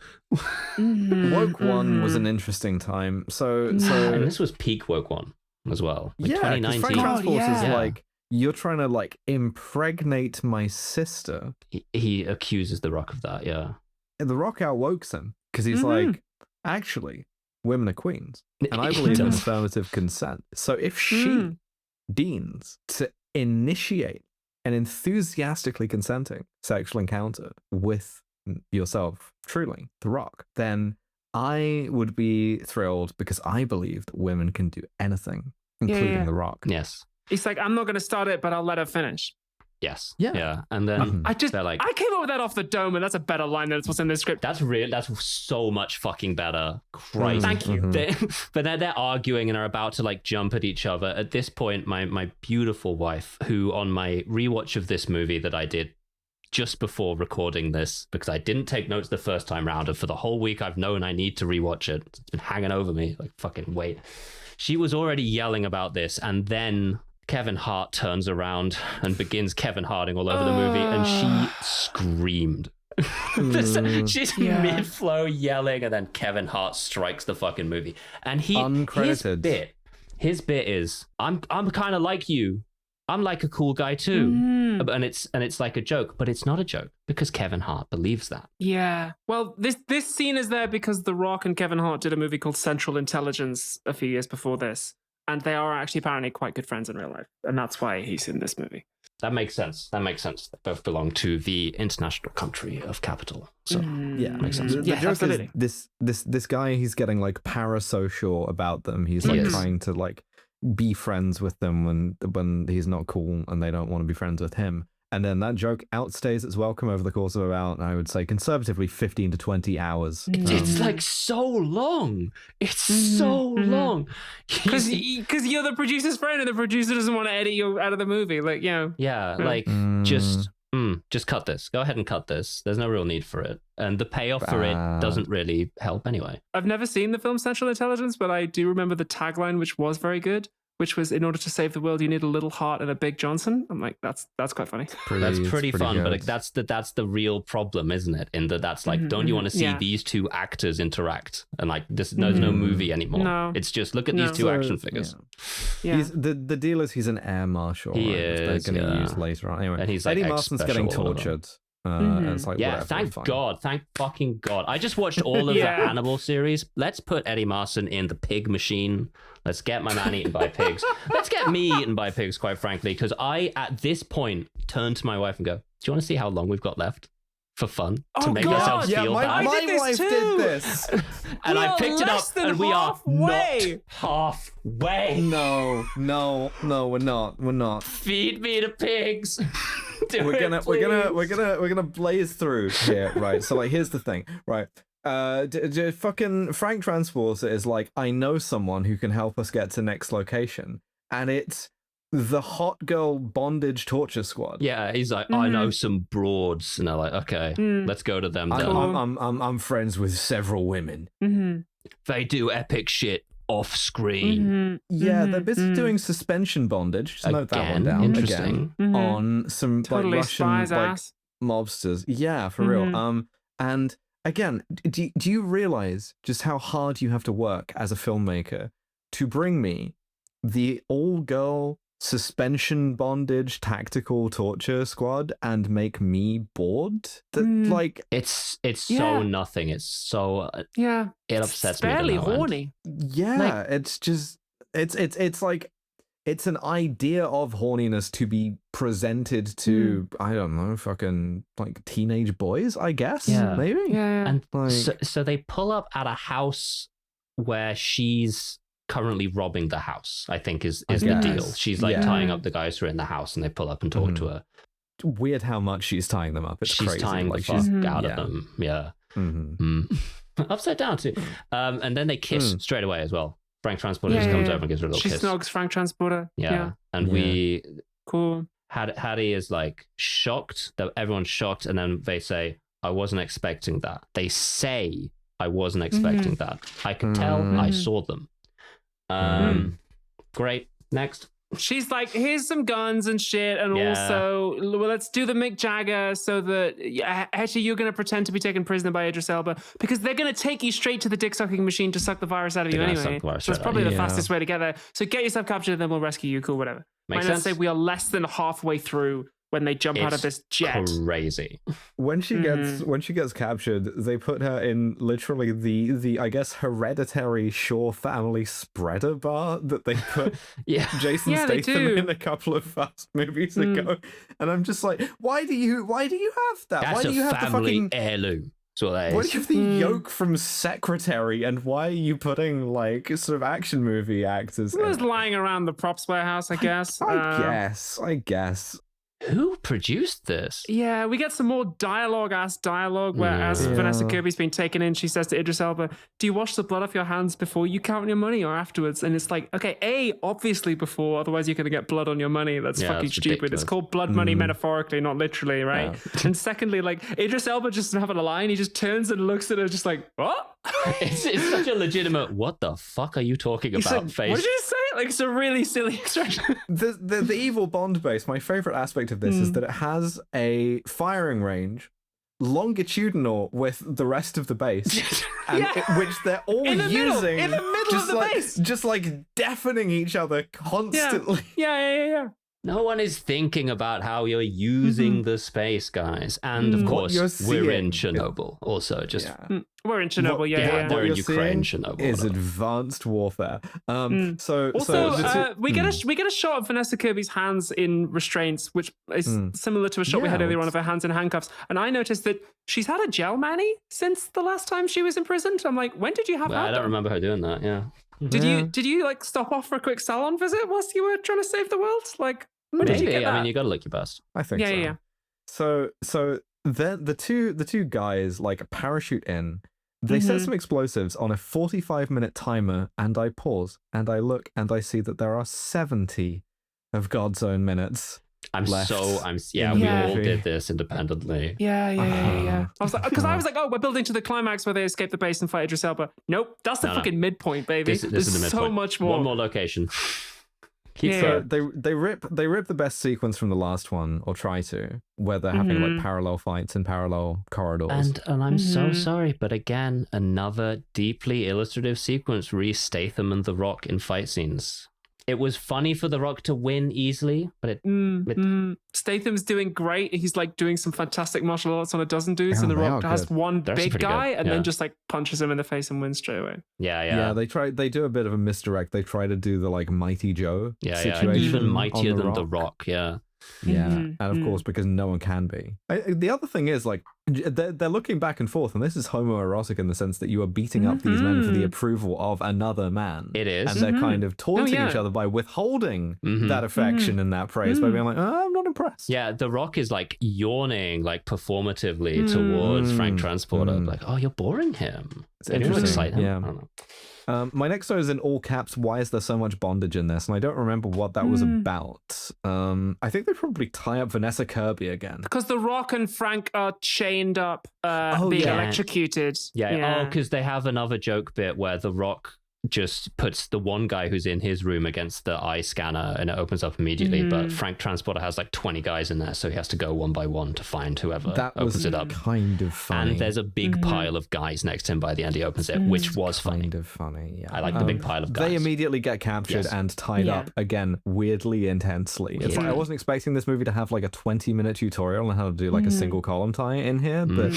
Woke One was an interesting time. And this was peak Woke One as well. Like 2019. Frank Transport is like, you're trying to like impregnate my sister. He accuses The Rock of that. Yeah, and The Rock outwokes him because he's like, actually, women are queens, and I believe in affirmative consent. So if she deigns to initiate an enthusiastically consenting sexual encounter with yourself, truly, The Rock, then I would be thrilled because I believe that women can do anything, including The Rock. Yes. He's like, I'm not going to start it, but I'll let her finish. Yes. Yeah. And then I came up with that off the dome, and that's a better line than what's in this script. That's real. That's so much fucking better. Christ. Thank you. But they're arguing and are about to like jump at each other. At this point, my beautiful wife, who on my rewatch of this movie that I did just before recording this, because I didn't take notes the first time round, and for the whole week I've known I need to rewatch it. It's been hanging over me like fucking weight. She was already yelling about this, and then Kevin Hart turns around and begins Kevin Harting all over the movie, and she screamed. She's mid-flow yelling, and then Kevin Hart strikes the fucking movie. And uncredited. His bit is, I'm kind of like you. I'm like a cool guy too. And it's like a joke, but it's not a joke because Kevin Hart believes that. Yeah. Well, this scene is there because The Rock and Kevin Hart did a movie called Central Intelligence a few years before this. And they are actually apparently quite good friends in real life. And that's why he's in this movie. That makes sense. They both belong to the international country of capital. So makes sense. The joke is this guy, he's getting like parasocial about them. He's like trying to like be friends with them when he's not cool and they don't want to be friends with him. And then that joke outstays its welcome over the course of about, I would say, conservatively 15 to 20 hours. It's like so long. It's so long. Because you're the producer's friend and the producer doesn't want to edit you out of the movie. Like, just cut this. Go ahead and cut this. There's no real need for it. And the payoff for it doesn't really help anyway. I've never seen the film Central Intelligence, but I do remember the tagline, which was very good, which was, in order to save the world, you need a little Hart and a big Johnson. I'm like, that's quite funny. That's pretty fun, good. but like, that's the real problem, isn't it? In that's like, don't you want to see these two actors interact? And like, there's no movie anymore. No. It's just, look at these two action figures. Yeah. The deal is he's an air marshal. He right, is, they're going to use later on. Anyway, and he's like Eddie Marston's getting tortured. And it's like, whatever, thank fucking God. I just watched all of the Hannibal series. Let's put Eddie Marston in the pig machine. Let's get my man eaten by pigs. Let's get me eaten by pigs, quite frankly, because I, at this point, turn to my wife and go, do you want to see how long we've got left? For fun, to make ourselves feel bad. My wife did this. And I picked it up, and we are not halfway. No, we're not. Feed me to pigs. We're gonna blaze through here, right? So like, here's the thing, right? Fucking Frank Transporter is like, I know someone who can help us get to next location, and it's the hot girl bondage torture squad. Yeah, he's like, I know some broads, and they're like, okay, let's go to them. I'm friends with several women. They do epic shit off screen. Yeah, they're busy doing suspension bondage. Just note that one down. Interesting. On some Totally like Russian spies like ass. mobsters. Yeah, for real. And again, do you realize just how hard you have to work as a filmmaker to bring me the all-girl suspension bondage tactical torture squad and make me bored? Like, it's so nothing. It's so it upsets me. Fairly horny. Yeah, like, it's just it's like, it's an idea of horniness to be presented to I don't know, fucking like teenage boys, I guess. Maybe. Yeah. And like, so they pull up at a house where she's currently robbing the house, I think is the deal. She's like tying up the guys who are in the house, and they pull up and talk to her. Weird how much she's tying them up. She's crazy. Tying like, the fuck out of them. Yeah. Upside down too. And then they kiss straight away as well. Frank Transporter just comes over and gives her a little kiss. She snogs Frank Transporter. Yeah. And we cool. Hattie is like shocked, that everyone's shocked, and then they say, I wasn't expecting that. They say, I wasn't expecting that. I could tell. I saw them. Great. Next. She's like, here's some guns and shit, and also, well, let's do the Mick Jagger so that actually you're going to pretend to be taken prisoner by Idris Elba, because they're going to take you straight to the dick-sucking machine to suck the virus out of you anyway. So it's probably the fastest way to get there. So get yourself captured, and then we'll rescue you. Cool, whatever. Makes sense. Let's say we are less than halfway through when they jump out of this jet. Crazy. When she gets captured, they put her in literally the I guess hereditary Shaw family spreader bar that they put Jason Statham in a couple of Fast movies ago, and I'm just like, why do you have that? That's why do you have the fucking heirloom? Why do you have the yoke from Secretary, and why are you putting like sort of action movie actors? It was lying around the props warehouse, I guess. I guess. Who produced this? Yeah, we get some more dialogue where as Vanessa Kirby's been taken in, she says to Idris Elba, do you wash the blood off your hands before you count your money or afterwards? And it's like, okay, obviously before, otherwise you're going to get blood on your money. That's fucking stupid. Ridiculous. It's called blood money metaphorically, not literally, right? Yeah. And secondly, like, Idris Elba just having a line, he just turns and looks at her just like, what? It's such a legitimate, what the fuck are you talking about, like, face? What did you say? Like, it's a really silly expression. The evil Bond base, my favorite aspect of this is that it has a firing range longitudinal with the rest of the base, and which they're all using in the middle of the base, just like deafening each other constantly. Yeah. No one is thinking about how you're using the space, guys. And of course, we're in Chernobyl. Also, just we're in Chernobyl. We're in Ukraine. Chernobyl is advanced warfare. We get a shot of Vanessa Kirby's hands in restraints, which is similar to a shot we had earlier on of her hands in handcuffs. And I noticed that she's had a gel mani since the last time she was imprisoned. I'm like, when did you have that? I don't remember her doing that. Yeah. Did you like stop off for a quick salon visit whilst you were trying to save the world? Like, Maybe. I mean, you got to look your best. I think so. Yeah. So then the two guys like parachute in. They set some explosives on a 45-minute timer, and I pause and I look and I see that there are 70 of God's own minutes. We all did this independently. Yeah. I was like, oh, we're building to the climax where they escape the base and fight Idris Elba. Nope, that's the fucking midpoint, baby. This is the midpoint. So much more. One more location. So they rip the best sequence from the last one, or try to, where they're having like parallel fights in parallel corridors. And I'm so sorry, but again, another deeply illustrative sequence. Reese Statham and The Rock in fight scenes. It was funny for The Rock to win easily, but Statham's doing great. He's like doing some fantastic martial arts on a dozen dudes, and The Rock has one big guy and then just like punches him in the face and wins straight away. Yeah. They do a bit of a misdirect. They try to do the like Mighty Joe situation. Even mightier than The Rock. And of course, because no one can be. The other thing is, like, they're looking back and forth, and this is homoerotic in the sense that you are beating up these men for the approval of another man. It is. And they're kind of taunting each other by withholding that affection and that praise by being like, I'm not impressed. Yeah, The Rock is like yawning, like performatively towards Frank Transporter. Like, oh, you're boring him. It's interesting. Yeah. I don't know. My next note is in all caps. Why is there so much bondage in this? And I don't remember what that was about. I think they probably tie up Vanessa Kirby again. Because The Rock and Frank are chained up, being electrocuted. Yeah. Oh, because they have another joke bit where The Rock just puts the one guy who's in his room against the eye scanner and it opens up immediately, but Frank Transporter has like 20 guys in there, so he has to go one by one to find whoever opens it up. Kind of funny. And there's a big pile of guys next to him by the end he opens it, which was funny. Kind of funny, yeah. I like the big pile of guys. They immediately get captured and tied up again, weirdly intensely. It's like, I wasn't expecting this movie to have like a 20-minute tutorial on how to do like a single column tie in here, but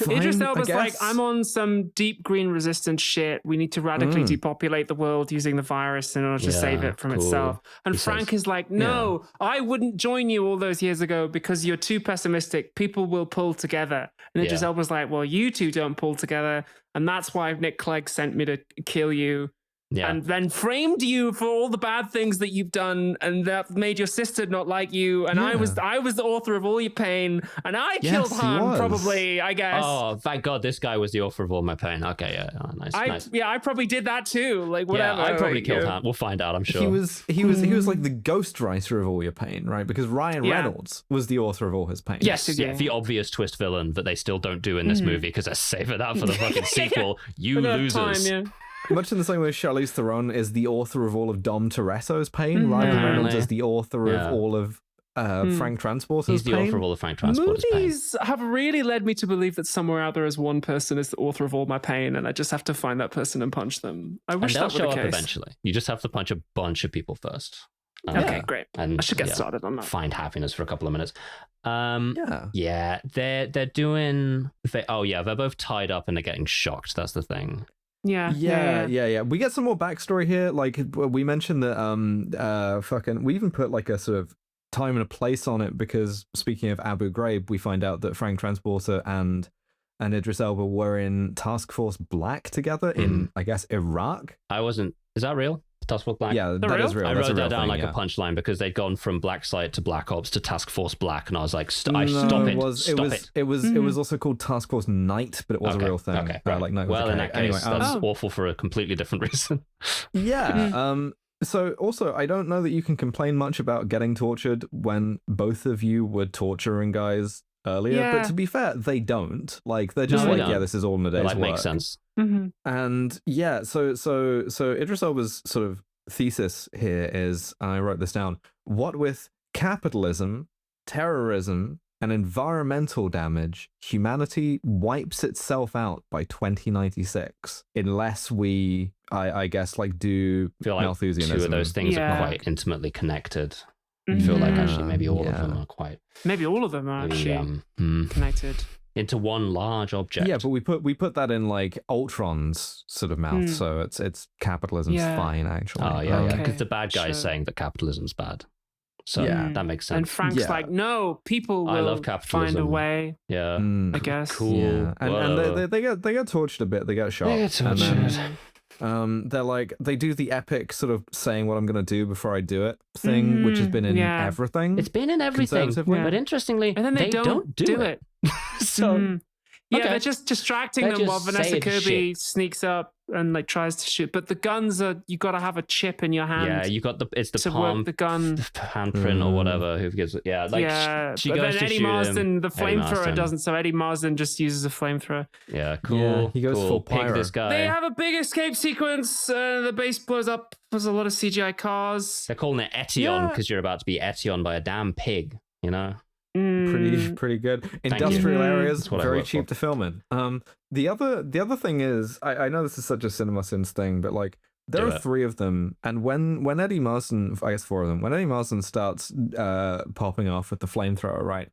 Idris Elba's like, I'm on some deep green resistance shit. We need to radically depopulate the world using the virus in order to save it from itself. And Frank is like, no, I wouldn't join you all those years ago because you're too pessimistic. People will pull together. And Idris Elba's like, well, you two don't pull together. And that's why Nick Clegg sent me to kill you. And then framed you for all the bad things that you've done, and that made your sister not like you. And I was the author of all your pain, and I killed Han, probably, I guess. Oh, thank God, this guy was the author of all my pain. Okay, nice. Yeah, I probably did that too. Like whatever. Yeah, I probably killed Han. We'll find out. I'm sure. He was like the ghostwriter of all your pain, right? Because Ryan Reynolds was the author of all his pain. Yes, the obvious twist villain that they still don't do in this movie because they're saving that for the fucking sequel. You losers. Much in the same way Charlize Theron is the author of all of Dom Toretto's pain, Ryan Reynolds is the author of all of Frank Transporter's pain. He's the author of all of Frank Transporter's pain. Movies have really led me to believe that somewhere out there is one person is the author of all my pain, and I just have to find that person and punch them. I wish that were the case. They'll show up eventually. You just have to punch a bunch of people first. Okay, great. And I should get started on that. Find happiness for a couple of minutes. They're doing. They're both tied up and they're getting shocked. That's the thing. Yeah. We get some more backstory here. Like we mentioned that we even put like a sort of time and a place on it because speaking of Abu Ghraib, we find out that Frank Transporter and Idris Elba were in Task Force Black together in I guess Iraq. Is that real? Task Force Black? Yeah, that is real. I wrote that down like a punchline because they'd gone from Black Site to Black Ops to Task Force Black, and I was like, stop it. It was also called Task Force Night, but it was a real thing. Okay, right. Like Night in that case, that's awful for a completely different reason. So also, I don't know that you can complain much about getting tortured when both of you were torturing guys earlier, but to be fair, they don't. Like they're just this is all in a day's work. Makes sense. And so Idris Elba's sort of thesis here is, I wrote this down, what with capitalism, terrorism, and environmental damage, humanity wipes itself out by 2096 unless we, I guess, like do Malthusianism. Two of those things are quite intimately connected. I feel like actually maybe all of them are quite. Maybe all of them are actually connected into one large object. Yeah, but we put that in like Ultron's sort of mouth, so it's capitalism's fine actually. Oh yeah, because the bad guy is saying that capitalism's bad. So that makes sense. And Frank's like, no, people will I love capitalism. find a way. Yeah, I guess. Cool. Yeah. And they get tortured a bit. They get shot. They get tortured. They're like, they do the epic sort of saying what I'm going to do before I do it thing, which has been in everything. It's been in everything, but interestingly, and then they don't do it. So yeah, they're just distracting them while Vanessa Kirby sneaks up and like tries to shoot. But the guns are, you got to have a chip in your hand. Yeah, you got it's the to palm, work the gun, handprint or whatever. Who gives it? Yeah, like she but goes then to Eddie shoot Marsden, him. the flamethrower doesn't. So Eddie Marsden just uses a flamethrower. Yeah, cool. Yeah, he goes full Pig pyro. this guy. They have a big escape sequence. The base blows up. There's a lot of CGI cars. They're calling it Etion because you're about to be Etion by a damn pig. You know. Pretty good. Industrial areas, very cheap for. to film in. The other thing is, I know this is such a cinema sins thing, but like there are 3 of them, and when Eddie Marsden, I guess 4 of them, when Eddie Marsden starts popping off with the flamethrower, right?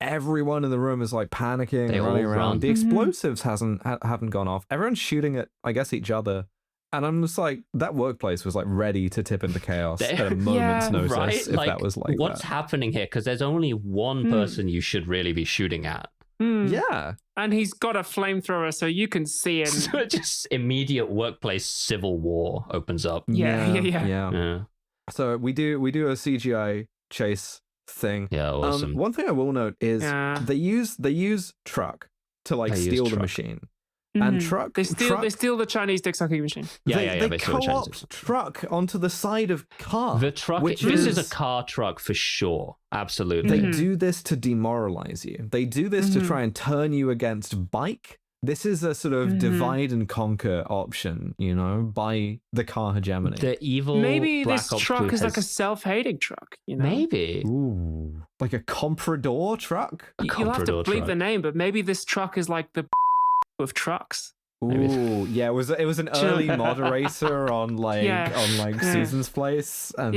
Everyone in the room is like panicking, running around. The explosives haven't gone off. Everyone's shooting at, I guess, each other. And I'm just like, that workplace was like ready to tip into chaos at a moment's notice. Right? If like, that was like what's happening here? Because there's only one person you should really be shooting at. Yeah. And he's got a flamethrower, so you can see him. So just immediate workplace civil war opens up. Yeah. So we do a CGI chase thing. Yeah, awesome. One thing I will note is they use truck to like steal the machine. And truck they steal the Chinese dick sucking machine. They co-opt truck onto the side of car. The truck. This is a car truck for sure. Absolutely. They do this to demoralize you. They do this to try and turn you against bike. This is a sort of divide and conquer option, you know, by the car hegemony. The evil. Maybe Black this Ops truck is like a self-hating truck. You know? Maybe. Ooh, like a comprador truck. You'll have to bleep the name, but maybe this truck is like the of trucks. Ooh, yeah, it was an early moderator on Susan's Place, and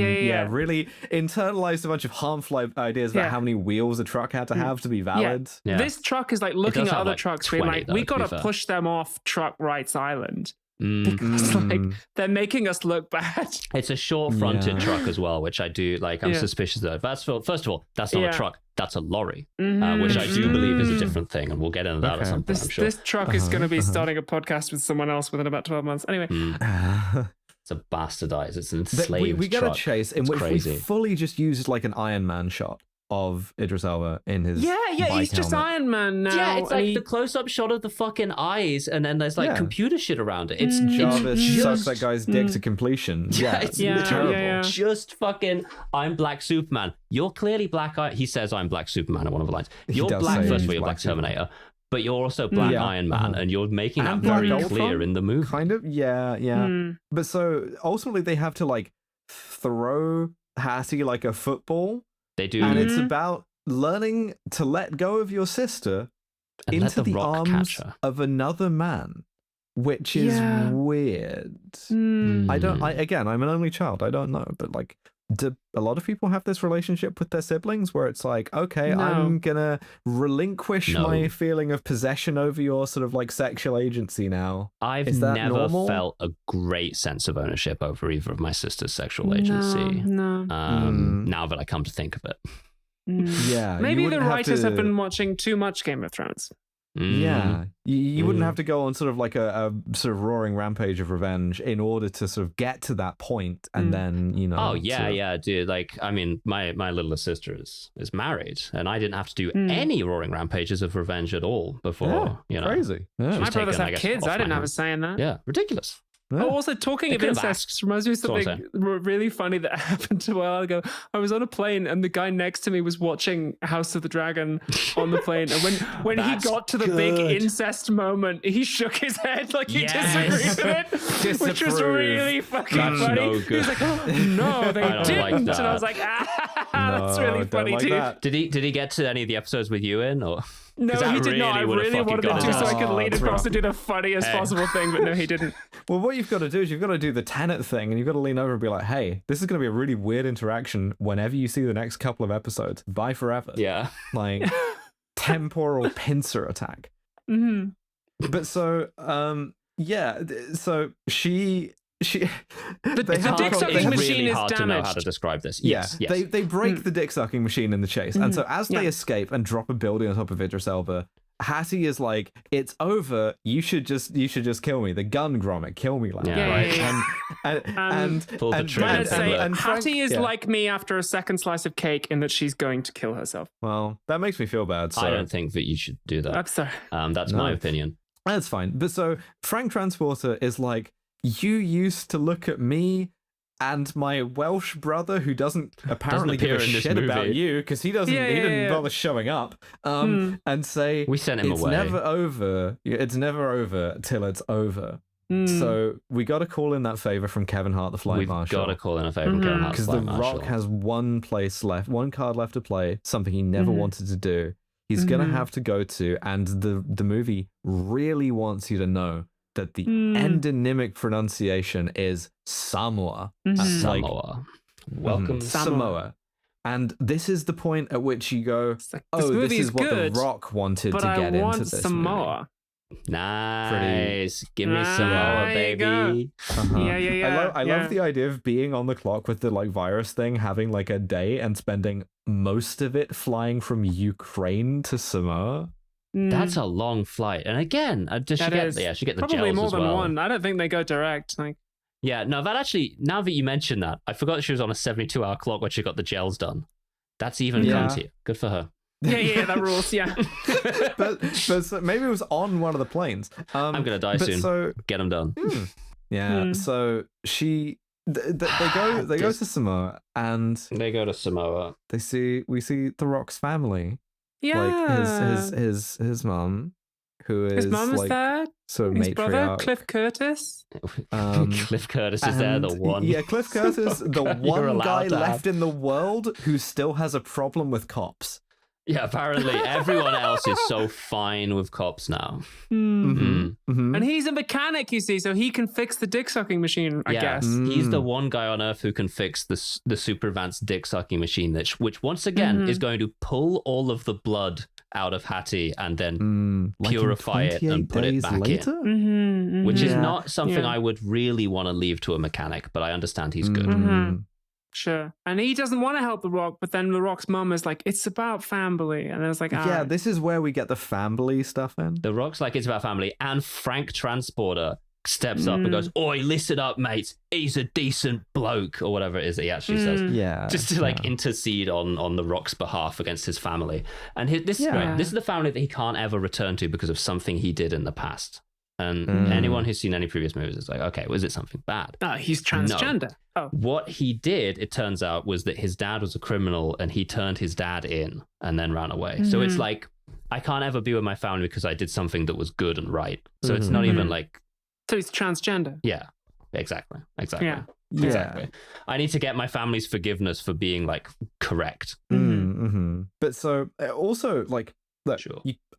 really internalized a bunch of harmful ideas about how many wheels a truck had to have to be valid. Yeah. This truck is like looking at other trucks, being like, we gotta push them off Truck Rights Island. Because like they're making us look bad. It's a short-fronted truck as well, which I do like. I'm suspicious of. But first of all, that's not a truck. That's a lorry, which I do believe is a different thing, and we'll get into that at some point. I'm sure. This truck is going to be starting a podcast with someone else within about 12 months. Anyway, it's a bastardized. It's an enslaved we get truck. a chase in which we fully just used like an Iron Man shot of Idris Elba in his he's just Iron Man now. Yeah, it's like the close-up shot of the fucking eyes, and then there's like computer shit around it. It's Jarvis sucks that guy's dick to completion. It's terrible. Just fucking, I'm Black Superman. You're clearly Black. He says I'm Black Superman in one of the lines. You're Black, first of all, you're Black Terminator, but you're also Black Iron Man, and you're making that very clear in the movie. Kind of, yeah. But so ultimately, they have to like throw Hattie like a football. They do. And it's about learning to let go of your sister and into the arms of another man, which is weird. I'm an only child. I don't know. But like, do a lot of people have this relationship with their siblings where it's like, okay, I'm going to relinquish my feeling of possession over your sort of like sexual agency now? I've never felt a great sense of ownership over either of my sister's sexual agency. Now that I come to think of it. Yeah. Maybe the writers have been watching too much Game of Thrones. Yeah, you wouldn't have to go on sort of like a sort of roaring rampage of revenge in order to sort of get to that point, and then Oh yeah, dude. Like, I mean, my littlest sister is married, and I didn't have to do any roaring rampages of revenge at all before. Crazy. My brothers have kids. I didn't have a say in that. Yeah, ridiculous. Yeah. Oh, also talking of incest reminds me of something really funny that happened a while ago. I was on a plane and the guy next to me was watching House of the Dragon on the plane, and when he got to the big incest moment, he shook his head like he disagreed with it, which was really fucking funny. No good. He was like, "Oh no, they didn't," like and I was like, "That's really funny, like dude." That. Did he get to any of the episodes with you in, or? No, he did not. I really wanted him to, so I could lean across and do the funniest possible thing, but no, he didn't. Well, what you've got to do is you've got to do the Tenet thing, and you've got to lean over and be like, hey, this is going to be a really weird interaction whenever you see the next couple of episodes. Bye forever. Yeah. Like, temporal pincer attack. But so, so she the dick sucking machine is damaged. To know how to describe this. Yeah, yes. They break the dick sucking machine in the chase, and so as they escape and drop a building on top of Idris Elba, Hattie is like, it's over. You should just kill me. The gun grommet, kill me, like right. And Hattie is like me after a second slice of cake in that she's going to kill herself. Well, that makes me feel bad. So. I don't think that you should do that. I'm sorry. That's my opinion. That's fine. But so Frank Transporter is like, you used to look at me and my Welsh brother, who doesn't apparently give a shit about you because he didn't bother showing up, and say, we sent him away. Never over. It's never over till it's over. So we got to call in that favor from Kevin Hart, the flight marshal. We've got to call in a favor from Kevin Hart, because The Rock has one card left to play, something he never wanted to do. He's gonna have to go to, and the movie really wants you to know that the endonymic pronunciation is Samoa. Samoa. Welcome, Samoa. And this is the point at which you go, this is what The Rock wanted to get into this Samoa. movie. Nice. Give me Samoa, baby. I love the idea of being on the clock with the like virus thing, having like a day and spending most of it flying from Ukraine to Samoa. That's a long flight, and again, she get the probably gels more as than well. one. I don't think they go direct. Yeah, no, that actually, now that you mention that, I forgot she was on a 72-hour clock when she got the gels done. That's even cuntier. Good for her. Yeah, that rules. Yeah, but so maybe it was on one of the planes. I'm gonna die soon. So get them done. So they go to Samoa, and they go to Samoa. We see The Rock's family. Yeah, like his mum, who is like there. Sort of his matriarch. Brother, Cliff Curtis. Cliff Curtis is there, the one. Yeah, Cliff Curtis, the one guy left in the world who still has a problem with cops. Yeah, apparently everyone else is so fine with cops now. And he's a mechanic, you see, so he can fix the dick-sucking machine, I guess. He's the one guy on Earth who can fix the super advanced dick-sucking machine, which once again is going to pull all of the blood out of Hattie and then purify it and put it back in. Which is not something I would really want to leave to a mechanic, but I understand he's good. Sure. And he doesn't want to help The Rock, but then The Rock's mum is like, it's about family. And it's like, this is where we get the family stuff in. The Rock's like, it's about family. And Frank Transporter steps up and goes, oi, listen up, mates. He's a decent bloke, or whatever it is that he actually says. Yeah. Just to like intercede on The Rock's behalf against his family. And this is the family that he can't ever return to because of something he did in the past. And anyone who's seen any previous movies is like, okay, was it something bad? No, he's transgender. No. What he did, it turns out, was that his dad was a criminal and he turned his dad in and then ran away. So it's like, I can't ever be with my family because I did something that was good and right. So it's not even like... So he's transgender. Yeah, exactly. Yeah. Exactly. I need to get my family's forgiveness for being like correct. But so also like, look,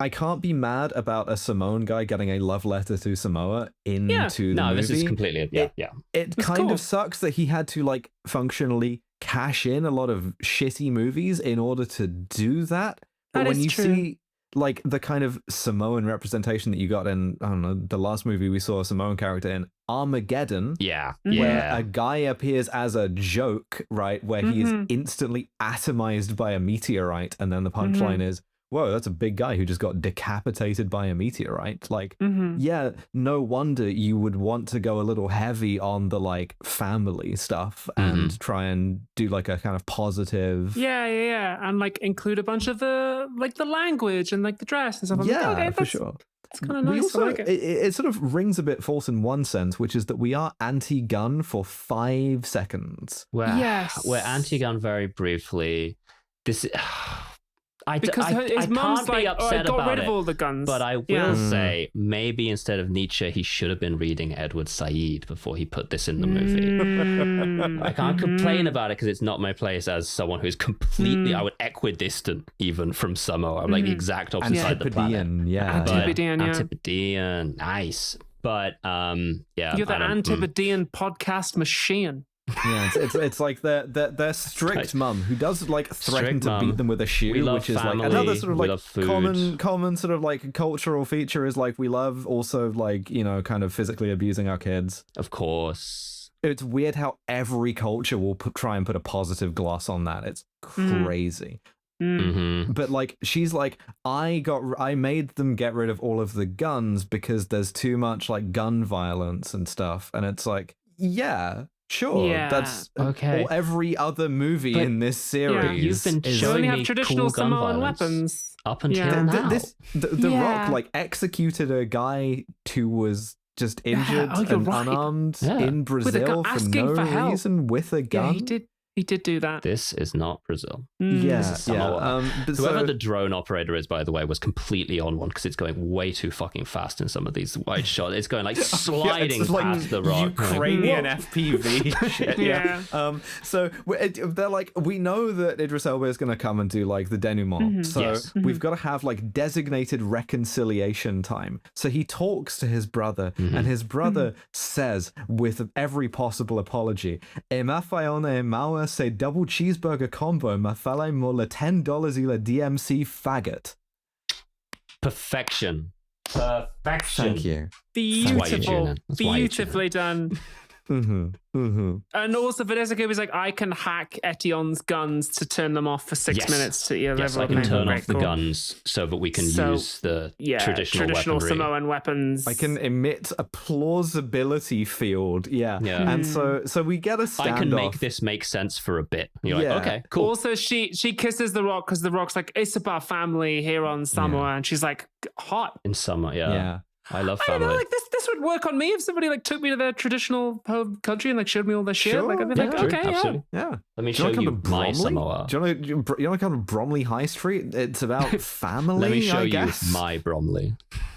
I can't be mad about a Samoan guy getting a love letter to Samoa into the movie. No, this is completely It kind of sucks that he had to like functionally cash in a lot of shitty movies in order to do that. But when you see like the kind of Samoan representation that you got in, I don't know, the last movie we saw a Samoan character in, Armageddon, where a guy appears as a joke, right, where he is instantly atomized by a meteorite, and then the punchline is, whoa, that's a big guy who just got decapitated by a meteorite. Like, no wonder you would want to go a little heavy on the like family stuff and try and do like a kind of positive. Yeah. And like include a bunch of the language and like the dress and stuff. For sure. It's kind of nice. We also, like it sort of rings a bit false in one sense, which is that we are anti-gun for 5 seconds. We're anti-gun very briefly. This because his mum's like, I got rid of all the guns. But I will say, maybe instead of Nietzsche, he should have been reading Edward Said before he put this in the movie. I can't complain about it because it's not my place as someone who's completely, I would equidistant even from Samoa. I'm like the exact opposite side of the planet. Antipodean, nice. But you're the Antipodean podcast machine. Yeah, it's like their strict mum who does like threaten to beat them with a shoe, which is like another sort of like common sort of like cultural feature is like we love also like, you know, kind of physically abusing our kids. Of course. It's weird how every culture will try and put a positive gloss on that. It's crazy. But like she's like, I made them get rid of all of the guns because there's too much like gun violence and stuff. And it's like, yeah, sure, that's okay. Every other movie in this series, you've been showing me traditional cool gun Samoan violence weapons up until now. The Rock like executed a guy who was just injured and unarmed in Brazil for no reason with a gun. He did do that. This is not Brazil. But whoever the drone operator is, by the way, was completely on one because it's going way too fucking fast in some of these wide shots. It's going like sliding past the Rock. Ukrainian FPV shit. So they're like, we know that Idris Elba is going to come and do like the denouement. So we've got to have like designated reconciliation time. So he talks to his brother, and his brother says with every possible apology, "Emafayone Maua say double cheeseburger combo mafale mola $10 ila DMC faggot." Perfection. Thank you. Beautifully done. And also Vanessa Cooper's like, I can hack Etion's guns to turn them off for 6 minutes to I can turn off the guns so that we can use the traditional Samoan weapons. I can emit a plausibility field. And so we get a standoff. I can make this make sense for a bit. You're like, okay, cool. Also, she kisses the Rock because the Rock's like, it's about family here on Samoa, and she's like, hot in summer. I love family. I don't know, like this would work on me if somebody like took me to their traditional home country and like showed me all their shit. Like I'd be like, okay, absolutely. Yeah. Let me show you my Samoa. Do you want to come to Bromley High Street? It's about family. Let me show you my Bromley.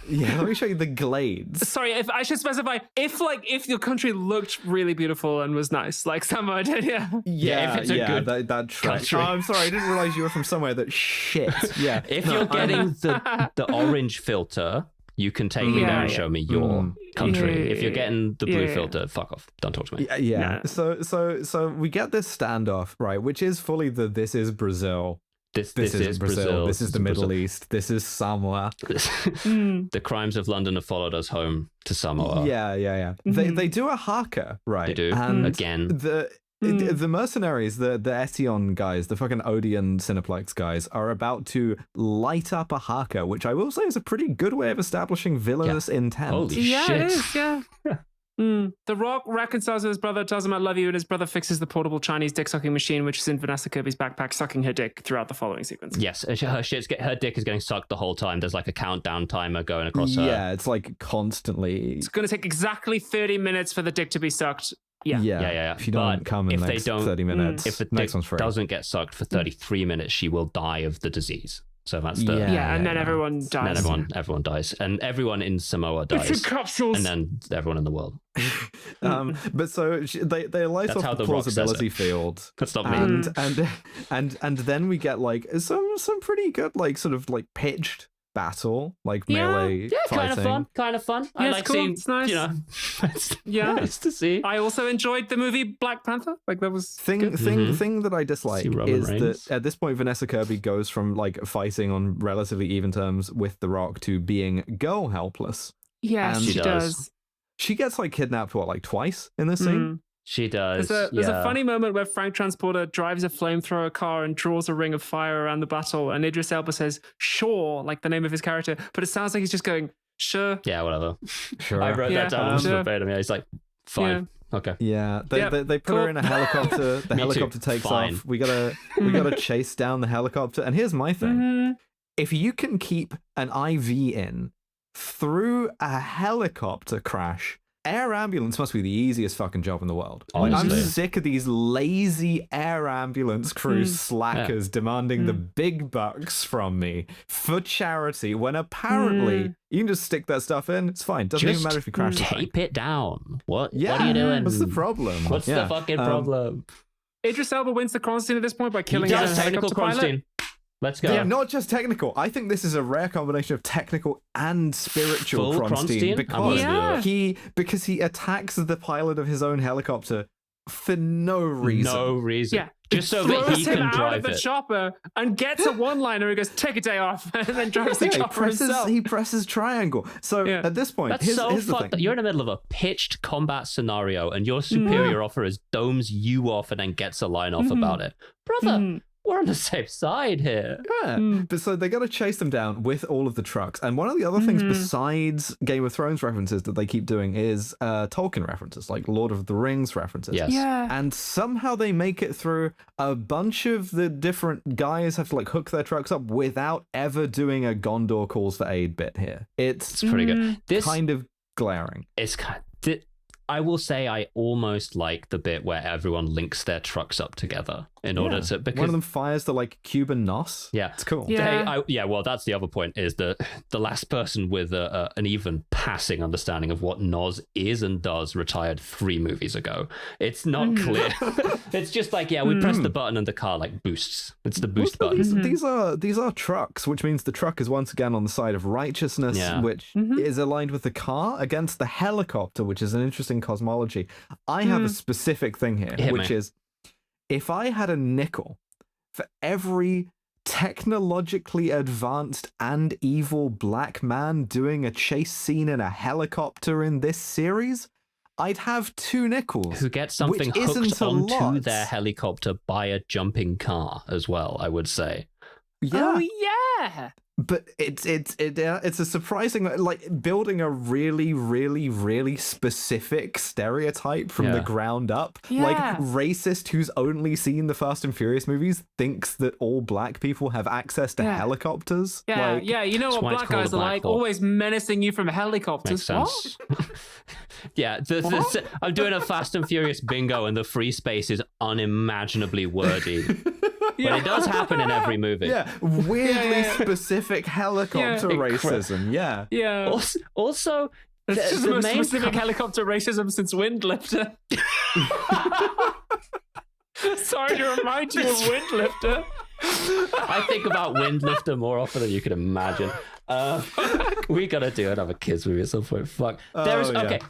Yeah, let me show you the Glades. Sorry, if I should specify, if your country looked really beautiful and was nice, like Samoa did, if it's a good that country. Oh, I'm sorry, I didn't realize you were from somewhere that shit. Yeah, if you're getting the orange filter, you can take me there and show me your country. If you're getting the blue filter, fuck off. Don't talk to me. So we get this standoff, right, which is fully this is Brazil. This is Brazil. This is the Middle East. This is Samoa. The crimes of London have followed us home to Samoa. Yeah. They do a haka, right? They do. And again. The mercenaries, the Etion guys, the fucking Odeon Cineplex guys, are about to light up a haka, which I will say is a pretty good way of establishing villainous intent. Holy shit. It is, The Rock reconciles with his brother, tells him I love you, and his brother fixes the portable Chinese dick-sucking machine, which is in Vanessa Kirby's backpack, sucking her dick throughout the following sequence. Yes, her dick is getting sucked the whole time. There's like a countdown timer going across her. Yeah, it's like constantly. It's going to take exactly 30 minutes for the dick to be sucked. Yeah. If you don't come in the next 30 minutes, if the dick doesn't get sucked for 33 minutes, she will die of the disease. So that's the and then everyone dies. Then everyone dies, and everyone in Samoa dies. It's in capsules. And then everyone in the world. But so they light off the plausibility field. That's not me. And then we get like some pretty good like sort of like pitched battle, like melee fighting. Kind of fun. I like seeing, it's nice. Nice to see. I also enjoyed the movie Black Panther. Like that was thing that I dislike is that at this point Vanessa Kirby goes from like fighting on relatively even terms with The Rock to being girl helpless. Yes, she does. She gets like kidnapped like twice in this scene. She does. There's a funny moment where Frank Transporter drives a flamethrower car and draws a ring of fire around the battle, and Idris Elba says, sure, like the name of his character, but it sounds like he's just going, sure. Yeah, whatever. Sure. I wrote that down verbatim. He's like, fine. Yeah. Okay. Yeah, they put her in a helicopter. The helicopter takes off. We gotta chase down the helicopter. And here's my thing: if you can keep an IV in through a helicopter crash, air ambulance must be the easiest fucking job in the world. Like, I'm sick of these lazy air ambulance crew slackers demanding the big bucks from me for charity when apparently you can just stick that stuff in. It's fine. Doesn't even matter if you crash. Tape it down. What are you doing? What's the problem? What's the fucking problem? Idris Elba wins the Kronstein at this point by killing a helicopter pilot. Let's go. Yeah, not just technical. I think this is a rare combination of technical and spiritual Kronstein because he attacks the pilot of his own helicopter for no reason. Yeah. Just so that he can drive it. Throws him out of the chopper and gets a one-liner. He goes, take a day off, and then drives the chopper himself. He presses triangle. So at this point, here's the thing. You're in the middle of a pitched combat scenario, and your superior officer domes you off and then gets a line off about it. Brother, we're on the safe side here. Yeah, but so they got to chase them down with all of the trucks. And one of the other things besides Game of Thrones references that they keep doing is Tolkien references, like Lord of the Rings references. Yes. Yeah. And somehow they make it through. A bunch of the different guys have to like hook their trucks up without ever doing a Gondor calls for aid bit here. It's pretty good. This kind of glaring. It's kind of, I will say I almost like the bit where everyone links their trucks up together in order to, because one of them fires the like Cuban nos. Yeah, it's cool. Yeah. Well, that's the other point, is the last person with an even passing understanding of what nos is and does retired 3 movies ago. It's not clear. It's just like, we press the button and the car like boosts. It's the boost button. These are trucks, which means the truck is once again on the side of righteousness, which is aligned with the car against the helicopter, which is an interesting cosmology. I have a specific thing here, which is, if I had a nickel for every technologically advanced and evil black man doing a chase scene in a helicopter in this series, I'd have 2 nickels. Who get something hooked onto their helicopter by a jumping car as well, I would say. Yeah. Oh, yeah. But it's a surprising, like, building a really, really, really specific stereotype from the ground up. Yeah. Like, racist who's only seen the Fast and Furious movies thinks that all black people have access to helicopters. Yeah, like, you know what black guys are like, always menacing you from helicopters. Makes sense. Yeah, I'm doing a Fast and Furious bingo, and the free space is unimaginably wordy. But it does happen in every movie. Yeah, weirdly specific helicopter racism. Yeah. Yeah. Also, it's just the most specific helicopter racism since Windlifter. Sorry to remind you of Windlifter. I think about Windlifter more often than you can imagine. We gotta do another kids movie at some point. Fuck.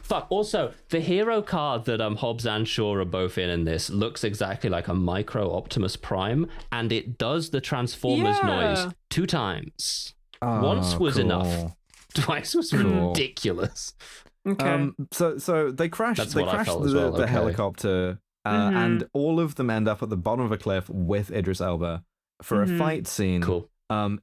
Fuck. Also, the hero car that Hobbs and Shaw are both in this looks exactly like a micro Optimus Prime, and it does the Transformers noise 2 times. Once was enough. Twice was ridiculous. Okay. So they crash. They crash the helicopter, and all of them end up at the bottom of a cliff with Idris Elba for a fight scene. Cool.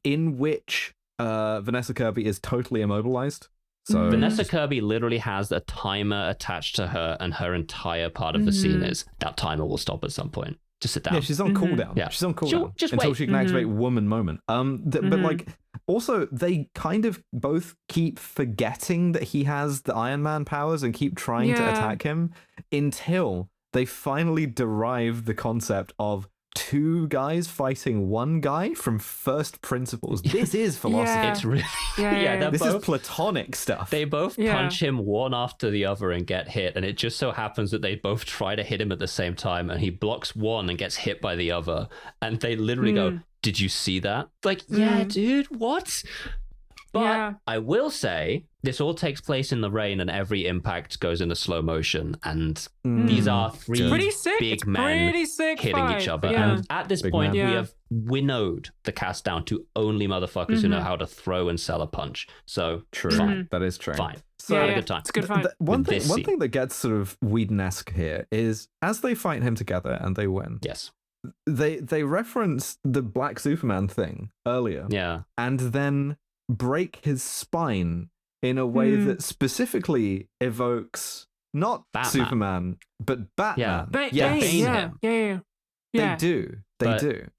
In which Vanessa Kirby is totally immobilized. So Vanessa Kirby literally has a timer attached to her, and her entire part of the scene is that timer will stop at some point. Just sit down. Yeah, she's on cooldown. Yeah, she's on cooldown until she can activate Woman Moment. But like, also they kind of both keep forgetting that he has the Iron Man powers and keep trying to attack him until they finally derive the concept of 2 guys fighting 1 guy from first principles. This is philosophy. It's really this is platonic stuff. They both punch him one after the other and get hit, and it just so happens that they both try to hit him at the same time, and he blocks one and gets hit by the other, and they literally go, "Did you see that?" Like, yeah, dude, what? But I will say, this all takes place in the rain, and every impact goes into slow motion, and these are 3 big men hitting each other. And at this point, we have winnowed the cast down to only motherfuckers who know how to throw and sell a punch. So fine. That is true. Fine. So had a good time. It's a good fight. One thing that gets sort of Whedon-esque here is, as they fight him together and they win. Yes. They reference the Black Superman thing earlier. Yeah. And then break his spine in a way that specifically evokes not Batman. Superman, but Batman. Yeah. They do.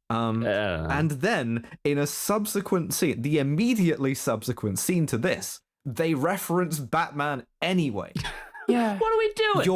And then in a subsequent scene, the immediately subsequent scene to this, they reference Batman anyway. Yeah. What are we doing?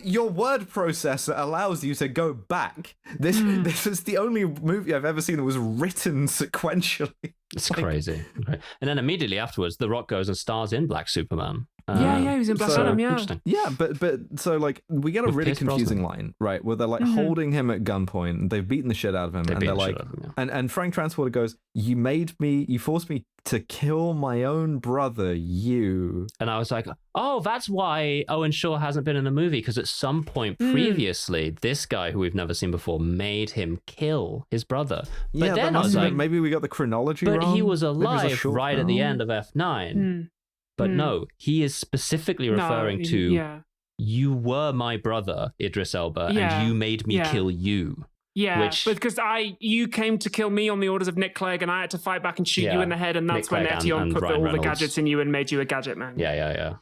Your word processor allows you to go back. This is the only movie I've ever seen that was written sequentially. It's crazy. And then immediately afterwards, The Rock goes and stars in Black Superman. He was in Black Adam, Interesting. Yeah, but so like we get a really confusing line, right? Where they're like holding him at gunpoint, they've beaten the shit out of him, and they're like, and Frank Transporter goes, you forced me to kill my own brother, you. And I was like, oh, that's why Owen Shaw hasn't been in the movie, because at some point previously, this guy who we've never seen before made him kill his brother. But then I was like, maybe we got the chronology wrong. But he was alive right at the end of F9. But no, he is specifically referring to, you were my brother, Idris Elba, and you made me kill you. Yeah, because you came to kill me on the orders of Nick Clegg, and I had to fight back and shoot you in the head, and that's when Etienne put all the gadgets in you and made you a gadget man. Yeah.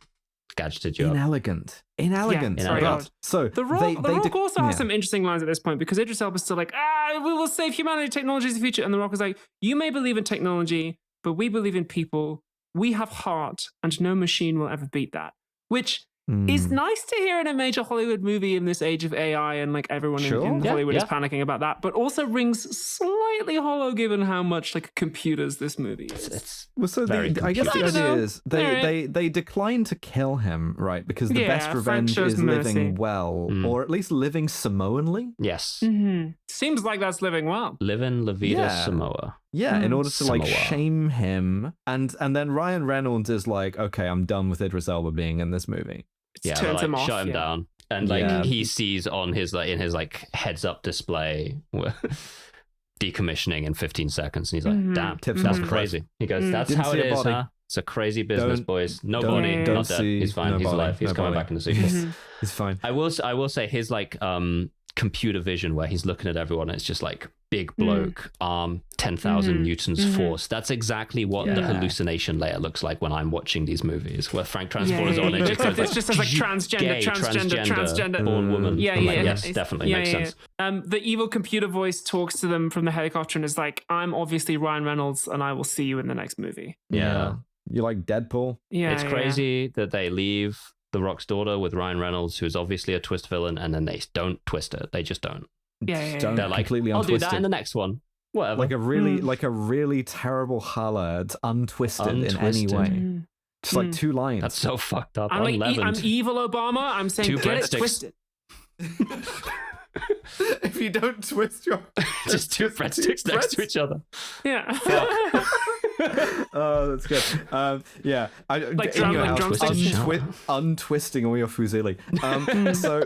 Gadgeted you Inelegant. Yeah, so the Rock also has some interesting lines at this point, because Idris Elba's still like, we will save humanity, technology is the future. And The Rock is like, you may believe in technology, but we believe in people. We have heart, and no machine will ever beat that. Which is nice to hear in a major Hollywood movie in this age of AI, and like everyone in Hollywood is panicking about that, but also rings slightly hollow given how much like computers this movie is. I guess the idea is they decline to kill him, right? Because the best revenge is living well, or at least living Samoanly. Yes. Mm-hmm. Seems like that's living well. Living La Vida Samoa. Yeah, in order to like shame him, and then Ryan Reynolds is like, okay, I'm done with Idris Elba being in this movie. Turns him off, shut him down, and like he sees on his in his heads up display decommissioning in 15 sequence, and he's like, damn, that's crazy. He goes, that's how it is, huh? It's a crazy business, boys. No body, not dead. He's fine. He's alive. He's coming back in the sequel. He's fine. I will say his like computer vision, where he's looking at everyone, and it's just like big bloke, arm, 10,000 newtons force. That's exactly what the hallucination layer looks like when I'm watching these movies, where Frank Transporter's on it. It just says like transgender, born woman. Yes, definitely makes sense. The evil computer voice talks to them from the helicopter and is like, I'm obviously Ryan Reynolds, and I will see you in the next movie. Yeah. You like Deadpool? Yeah. It's crazy that they leave The Rock's daughter with Ryan Reynolds, who's obviously a twist villain, and then they don't twist it. They just don't. They're like, completely I'll untwisted. do that in the next one. Whatever. Like a really terrible holla. It's untwisted in any way. Just like two lines. That's so fucked up. I'm evil Obama. I'm saying get it twisted. If you don't twist your just two breadsticks next to each other. Yeah. Oh, that's good. Yeah, like in your house, untwisting all your fusilli. So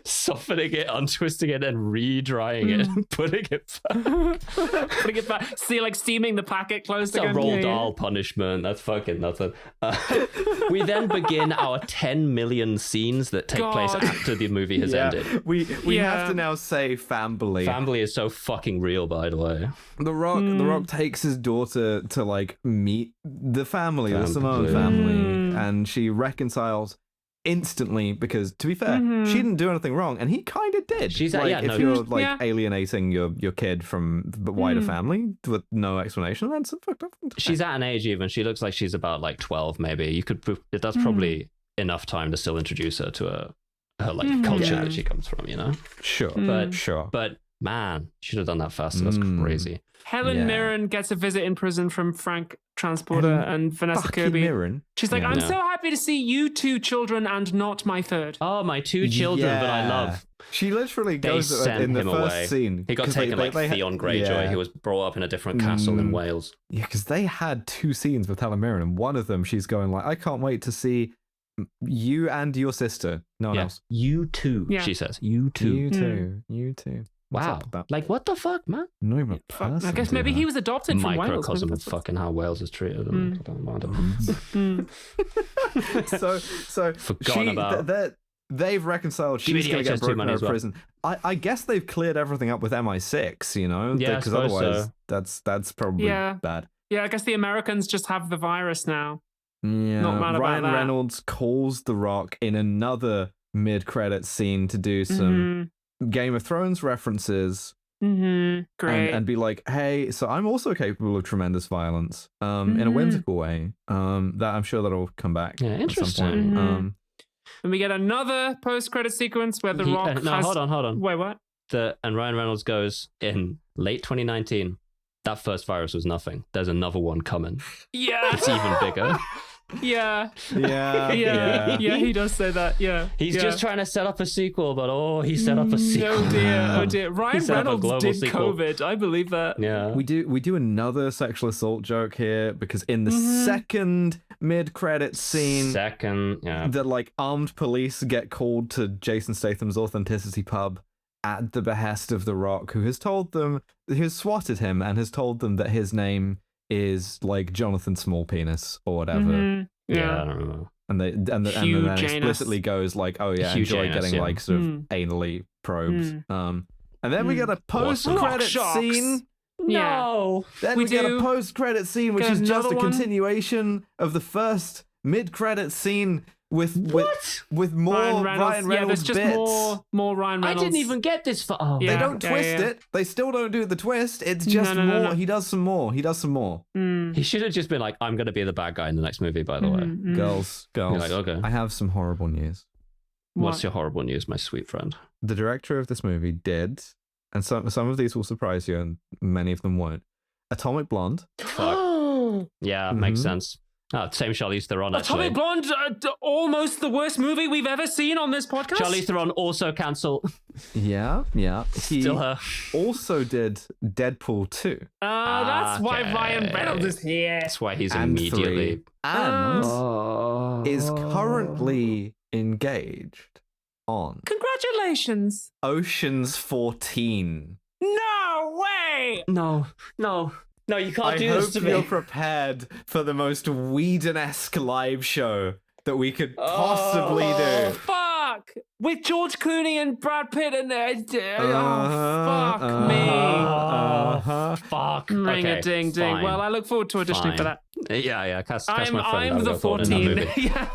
softening it, untwisting it, and re-drying it, and putting it back. See, like steaming the packet closed again. It's a Roald Dahl punishment. That's fucking nothing. We then begin our 10 million scenes that take place after the movie has ended. We have to now say Fambily. Fambily is so fucking real, by the way. The Rock takes his daughter to like meet the family, the Samoan family, and she reconciles instantly, because to be fair, she didn't do anything wrong, and he kind of did. She's if you're alienating your kid from the wider family with no explanation, that's fucked up. She's at an age even. She looks like she's about like 12, maybe. That's probably enough time to still introduce her to her like culture that she comes from, you know? Sure. But man, should have done that faster. That's crazy. Helen Mirren gets a visit in prison from Frank Transporter and Vanessa Kirby. Mirren. She's like, I'm so happy to see you two children and not my third. Oh, my two children that I love. She literally goes in the first scene. He got taken like Theon Greyjoy, who was brought up in a different castle in Wales. Yeah, because they had two scenes with Helen Mirren, and one of them she's going like, I can't wait to see you and your sister. No one else. You too, she says. You too. You too. Wow. Like, what the fuck, man? Not even a person. I guess maybe he was adopted from Wales. Microcosm of fucking how Wales is treated. I don't mind it. So forgotten about. They've reconciled. She's going to get broken out of prison. I guess they've cleared everything up with MI6, you know? Yeah, because otherwise that's probably bad. Yeah, I guess the Americans just have the virus now. Yeah. Not mad about Ryan that. Reynolds calls The Rock in another mid-credit scene to do some Game of Thrones references. Great. And be like, hey, so I'm also capable of tremendous violence in a whimsical way. That I'm sure that'll come back. Yeah, interesting. At some point. And we get another post-credit sequence where The Rock has... hold on. Wait, what? And Ryan Reynolds goes, in late 2019, that first virus was nothing. There's another one coming. Yeah. It's even bigger. Yeah, he does say that. Yeah, he's just trying to set up a sequel, but he set up a sequel. Oh dear. Ryan Reynolds did sequel. COVID. I believe that. Yeah, we do another sexual assault joke here, because in the second mid-credit scene, that like armed police get called to Jason Statham's Authenticity pub at the behest of The Rock, who has swatted him and has told them that his name is like Jonathan Small Penis or whatever. Yeah, I don't know. and then explicitly goes like, oh yeah, enjoy getting like sort of anally probed. And then we get a post-credit scene. No, then we get a post-credit scene, which is just a continuation of the first mid-credit scene with more Ryan Reynolds there's just more Ryan Reynolds. I didn't even get this far. They don't twist it. They still don't do the twist. It's just more. No. He does some more. He should have just been like, I'm going to be the bad guy in the next movie, by the way. Girls. Like, okay. I have some horrible news. What's your horrible news, my sweet friend? The director of this movie did, and some of these will surprise you, and many of them won't. Atomic Blonde. Fuck. Yeah, makes sense. Same Charlize Theron, actually. Atomic Blonde, almost the worst movie we've ever seen on this podcast. Charlize Theron also cancel. Yeah. He Still her. also did Deadpool 2. That's why Ryan Reynolds is here. That's why he's immediately... And is currently engaged on... Congratulations. Ocean's 14. No way! No, you can't do this to me. I hope you're prepared for the most Whedon-esque live show that we could possibly do. Fuck! With George Clooney and Brad Pitt in there. Fuck. Ring a ding ding. Fine. Well, I look forward to auditioning for that. Yeah. Cast my friend. I'm the 14. Yeah.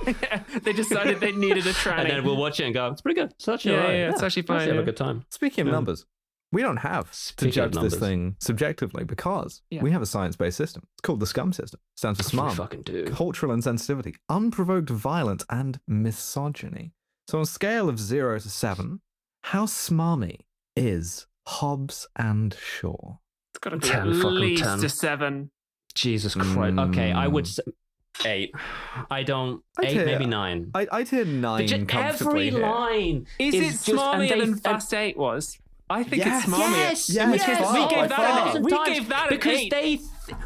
They decided they needed a tranny. And then we'll watch it and go, it's pretty good. It's actually alright. Yeah, it's actually fine. Have a good time. Speaking of numbers, we don't have to judge this thing subjectively because we have a science-based system. It's called the SCUM system. It stands for SMART, fucking do. Cultural Insensitivity, Unprovoked Violence, and Misogyny. So on a scale of 0 to 7, how smarmy is Hobbs and Shaw? It's got to be at least a 7. Jesus Christ. Okay, I would say 8. I don't... 8, maybe 9. I'd hear 9 comfortably every line is it smarmier than Fast 8 was? I think it's smarmier. Yes. We gave that an 8.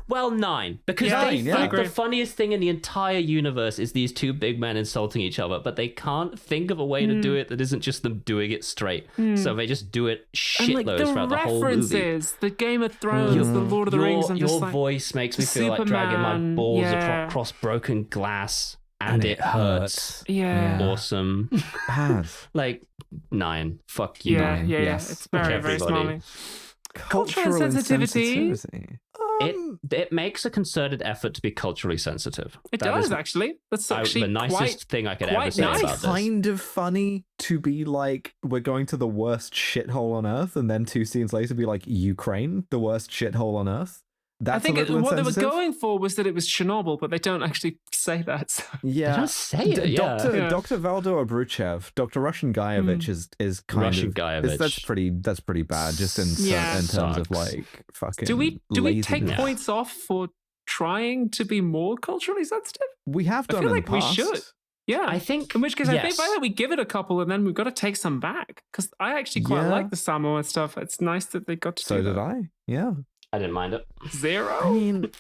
Well, 9. Because they think the funniest thing in the entire universe is these two big men insulting each other, but they can't think of a way to do it that isn't just them doing it straight. So they just do it shitloads throughout the whole movie. References, the Game of Thrones, the Lord of the Rings. Your voice makes me feel like dragging my balls across broken glass. And it hurts. Yeah. Awesome. Like 9. Fuck you. 9. Yeah. It's very, very smarmy. Cultural sensitivity. It makes a concerted effort to be culturally sensitive. It does, actually. That's actually the nicest thing I could ever say about this. It's kind of funny to be like, we're going to the worst shithole on Earth, and then 2 scenes later be like, Ukraine, the worst shithole on Earth. I think what they were going for was that it was Chernobyl, but they don't actually say that. So. Yeah, they don't say it. Dr. Valdor Abruchev, Dr. Russian Guyevich is kind Russian of Guyevich. That's pretty bad. Just in terms of like fucking. Do we take points off for trying to be more culturally sensitive? We have done in the past. We should. Yeah, I think. In which case, I think by that we give it a couple, and then we've got to take some back because I actually quite like the Samoa stuff. It's nice that they got to. So did I. Yeah. I didn't mind it. 0? I mean,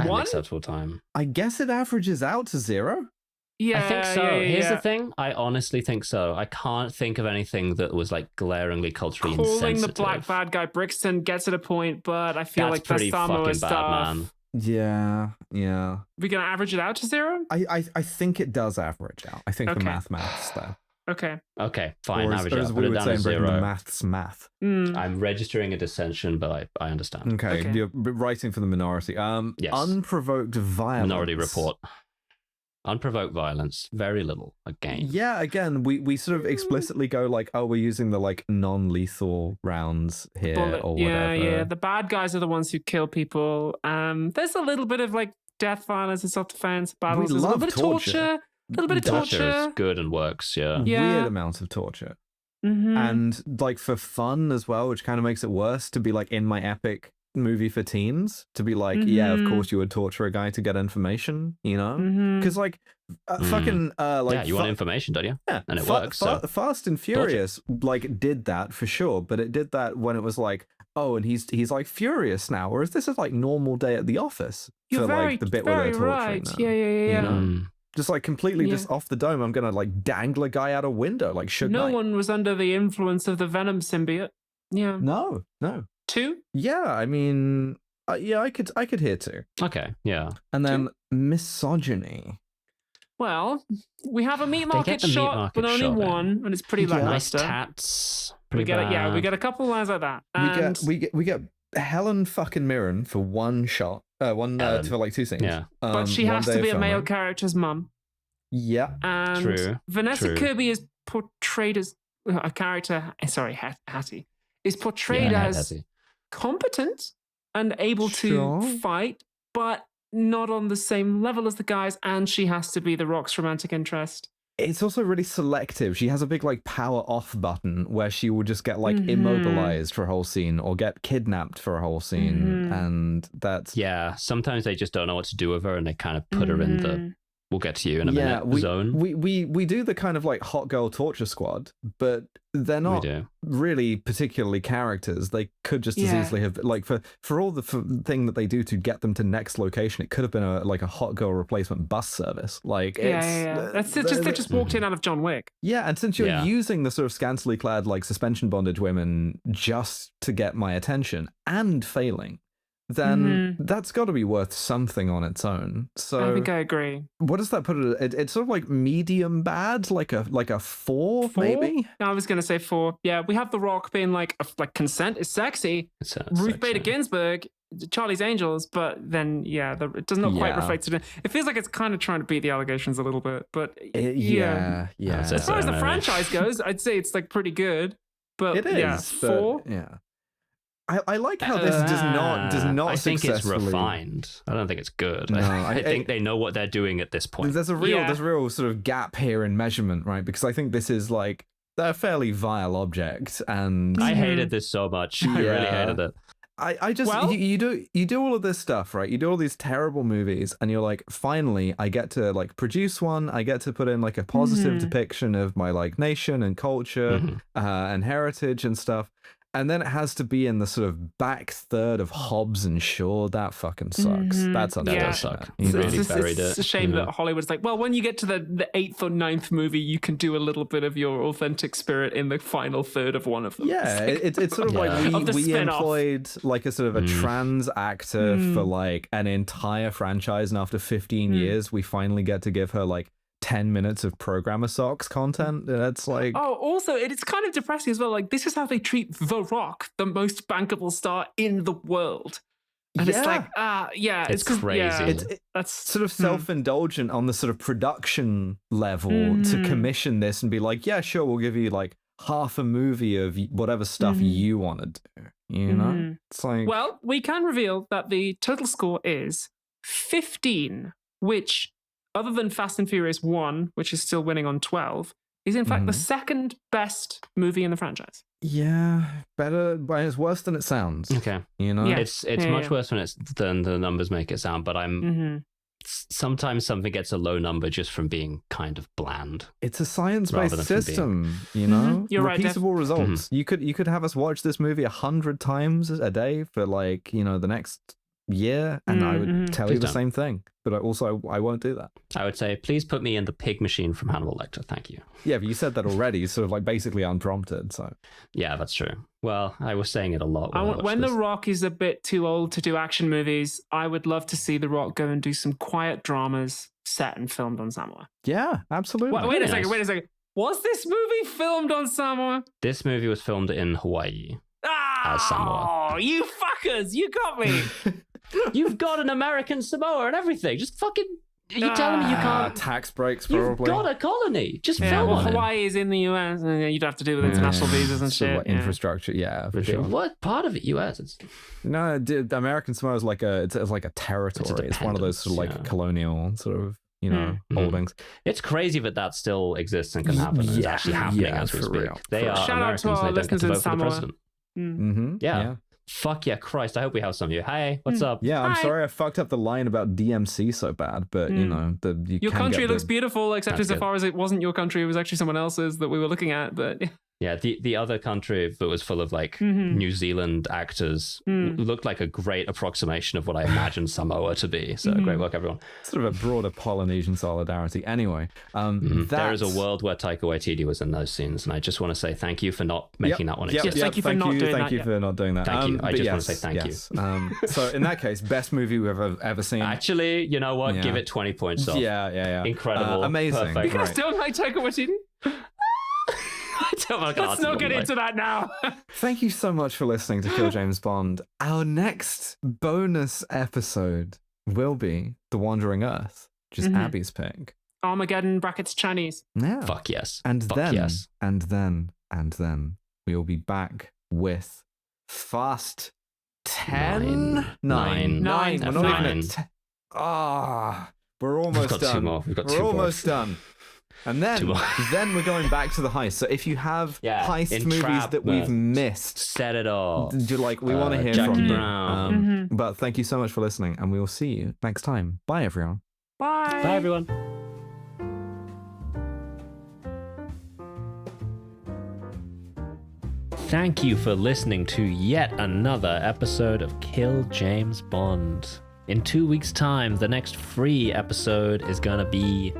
1? Acceptable time. I guess it averages out to 0. Yeah, I think so. Here's the thing. I honestly think so. I can't think of anything that was like glaringly culturally insensitive. Calling the black bad guy Brixton gets at a point, but I feel like the Samoa stuff. Bad, man. Yeah. We're gonna average it out to 0? I think it does average out. I think the maths though. Okay, fine. Or average out. As we would say in Britain, the math. I'm registering a dissension, but I understand. Okay, you're writing for the minority. Yes. Unprovoked violence. Minority report. Unprovoked violence. Very little. Again. Yeah, again, we sort of explicitly go like, oh, we're using the like non-lethal rounds here or whatever. Yeah. The bad guys are the ones who kill people. There's a little bit of like death violence and self-defense battles. There's a little bit of torture. A little bit of torture is good and works, weird amounts of torture. And like for fun as well, which kind of makes it worse to be like in my epic movie for teens to be like, yeah, of course you would torture a guy to get information, you know? Because like fucking like you want information, don't you? Yeah, and it works. Fast and Furious like did that for sure, but it did that when it was like, oh, and he's like furious now, whereas this is like normal day at the office. You're like the bit where they're torturing right. them, Yeah. You know? Just like completely just off the dome, I'm gonna like dangle a guy out a window like Suge Knight. No one was under the influence of the Venom symbiote. Yeah. No. 2? Yeah, I mean, I could hear 2. Okay, yeah. And then misogyny. Well, we have a meat market the meat shot, market but only shot, one, and it's pretty nice lackluster. tats. We get bad. we get a couple lines like that. And We get Helen fucking Mirren for one shot, for like 2 scenes. Yeah, but she has to be a male character's mum. Yeah, and true. Vanessa Kirby is portrayed as a character. Sorry, Hattie is portrayed as Hattie. competent and able to fight, but not on the same level as the guys. And she has to be The Rock's romantic interest. It's also really selective. She has a big like power off button where she will just get like immobilized for a whole scene or get kidnapped for a whole scene, and that's sometimes they just don't know what to do with her and they kind of put her in the we'll get to you in a minute zone. We do the kind of like hot girl torture squad, but they're not really particularly characters. They could just as easily have like for all the thing that they do to get them to next location, it could have been a hot girl replacement bus service. Like that's just they just walked in out of John Wick. Yeah, and since you're using the sort of scantily clad like suspension bondage women just to get my attention and failing, then that's got to be worth something on its own. So I think I agree. What does that put it? It's sort of like medium bad, like a 4 maybe. I was gonna say 4. Yeah, we have The Rock being like consent is sexy. Ruth Bader Ginsburg, Charlie's Angels, but then it does not quite reflect it. It feels like it's kind of trying to beat the allegations a little bit, but As far as the franchise goes, I'd say it's like pretty good. But it is 4. I like how this does not. I think it's refined. I don't think it's good. No, I think they know what they're doing at this point. There's a real sort of gap here in measurement, right? Because I think this is like a fairly vile object, and I hated this so much. I really hated it. I just you do all of this stuff, right? You do all these terrible movies, and you're like, finally, I get to like produce one. I get to put in like a positive depiction of my like nation and culture and heritage and stuff. And then it has to be in the sort of back third of Hobbs and Shaw. That fucking sucks. That's unfortunate. It's a shame that Hollywood's like, well, when you get to the 8th or 9th movie, you can do a little bit of your authentic spirit in the final third of one of them. Yeah, it's sort of like we employed like a sort of a trans actor for like an entire franchise, and after 15 years, we finally get to give her like 10 minutes of Programmer Socks content. That's like also it's kind of depressing as well. Like, this is how they treat The Rock, the most bankable star in the world, and it's like it's crazy. That's sort of self-indulgent on the sort of production level to commission this and be like, yeah, sure, we'll give you like half a movie of whatever stuff you want to do, you know. It's like, well, we can reveal that the total score is 15, which, other than Fast and Furious 1, which is still winning on 12, is in fact the second best movie in the franchise. Yeah, better, but it's worse than it sounds. Okay, you know, it's much worse than the numbers make it sound. But sometimes something gets a low number just from being kind of bland. It's a science-based system, you know. You're right, repeatable results. You could have us watch this movie 100 times a day for like the next year, and I would tell you the same thing, but I won't do that. I would say, please put me in the pig machine from Hannibal Lecter. Thank you. Yeah, but you said that already, sort of like basically unprompted. So yeah, that's true. Well, I was saying it a lot when The Rock is a bit too old to do action movies. I would love to see The Rock go and do some quiet dramas set and filmed on Samoa. Yeah, absolutely. Wait a second. Was this movie filmed on Samoa? This movie was filmed in Hawaii as Samoa. Oh, you fuckers! You got me. You've got an American Samoa and everything. Just fucking... Are you telling me you can't... Tax breaks, probably. You've got a colony. Just film on it. Hawaii is in the US, and you'd have to deal with international visas and shit. Like infrastructure, for sure. What part of it US? No, American Samoa is like it's like a territory. It's one of those sort of like colonial sort of, holdings. It's crazy that still exists and can happen. It's actually happening as we speak. They are Shout Americans out to our and they don't get to vote for the president. Yeah. Fuck yeah, Christ. I hope we have some of you. Hey, what's up? Yeah, I'm sorry I fucked up the line about DMC so bad, but your country looks beautiful, except as far as it wasn't your country, it was actually someone else's that we were looking at. But Yeah, the other country that was full of like New Zealand actors looked like a great approximation of what I imagined Samoa to be. So great work, everyone. Sort of a broader Polynesian solidarity. Anyway, there is a world where Taika Waititi was in those scenes, and I just want to say thank you for not making that one exist. Thank you for not doing that. Thank you for not doing that. Thank you. I just want to say thank you. So in that case, best movie we've ever seen. Actually, you know what? Give it 20 points off. Yeah. Incredible. Amazing. Perfect. You guys don't like Taika Waititi? Let's not get into that now. Thank you so much for listening to Kill James Bond. Our next bonus episode will be The Wandering Earth, which is Abby's pick. Armageddon brackets Chinese. Yeah. Fuck yes. And Fuck then, yes. and then we will be back with Fast 10? 9. Nine. We're not even at 10. We're almost done. Two more. We've got We're two almost more. done. And then we're going back to the heist. So if you have heist movies that we've missed, set it off. We want to hear Jackie from Brown. you. But thank you so much for listening, and we will see you next time. Bye, everyone. Bye. Bye, everyone. Thank you for listening to yet another episode of Kill James Bond. In 2 weeks' time, the next free episode is gonna be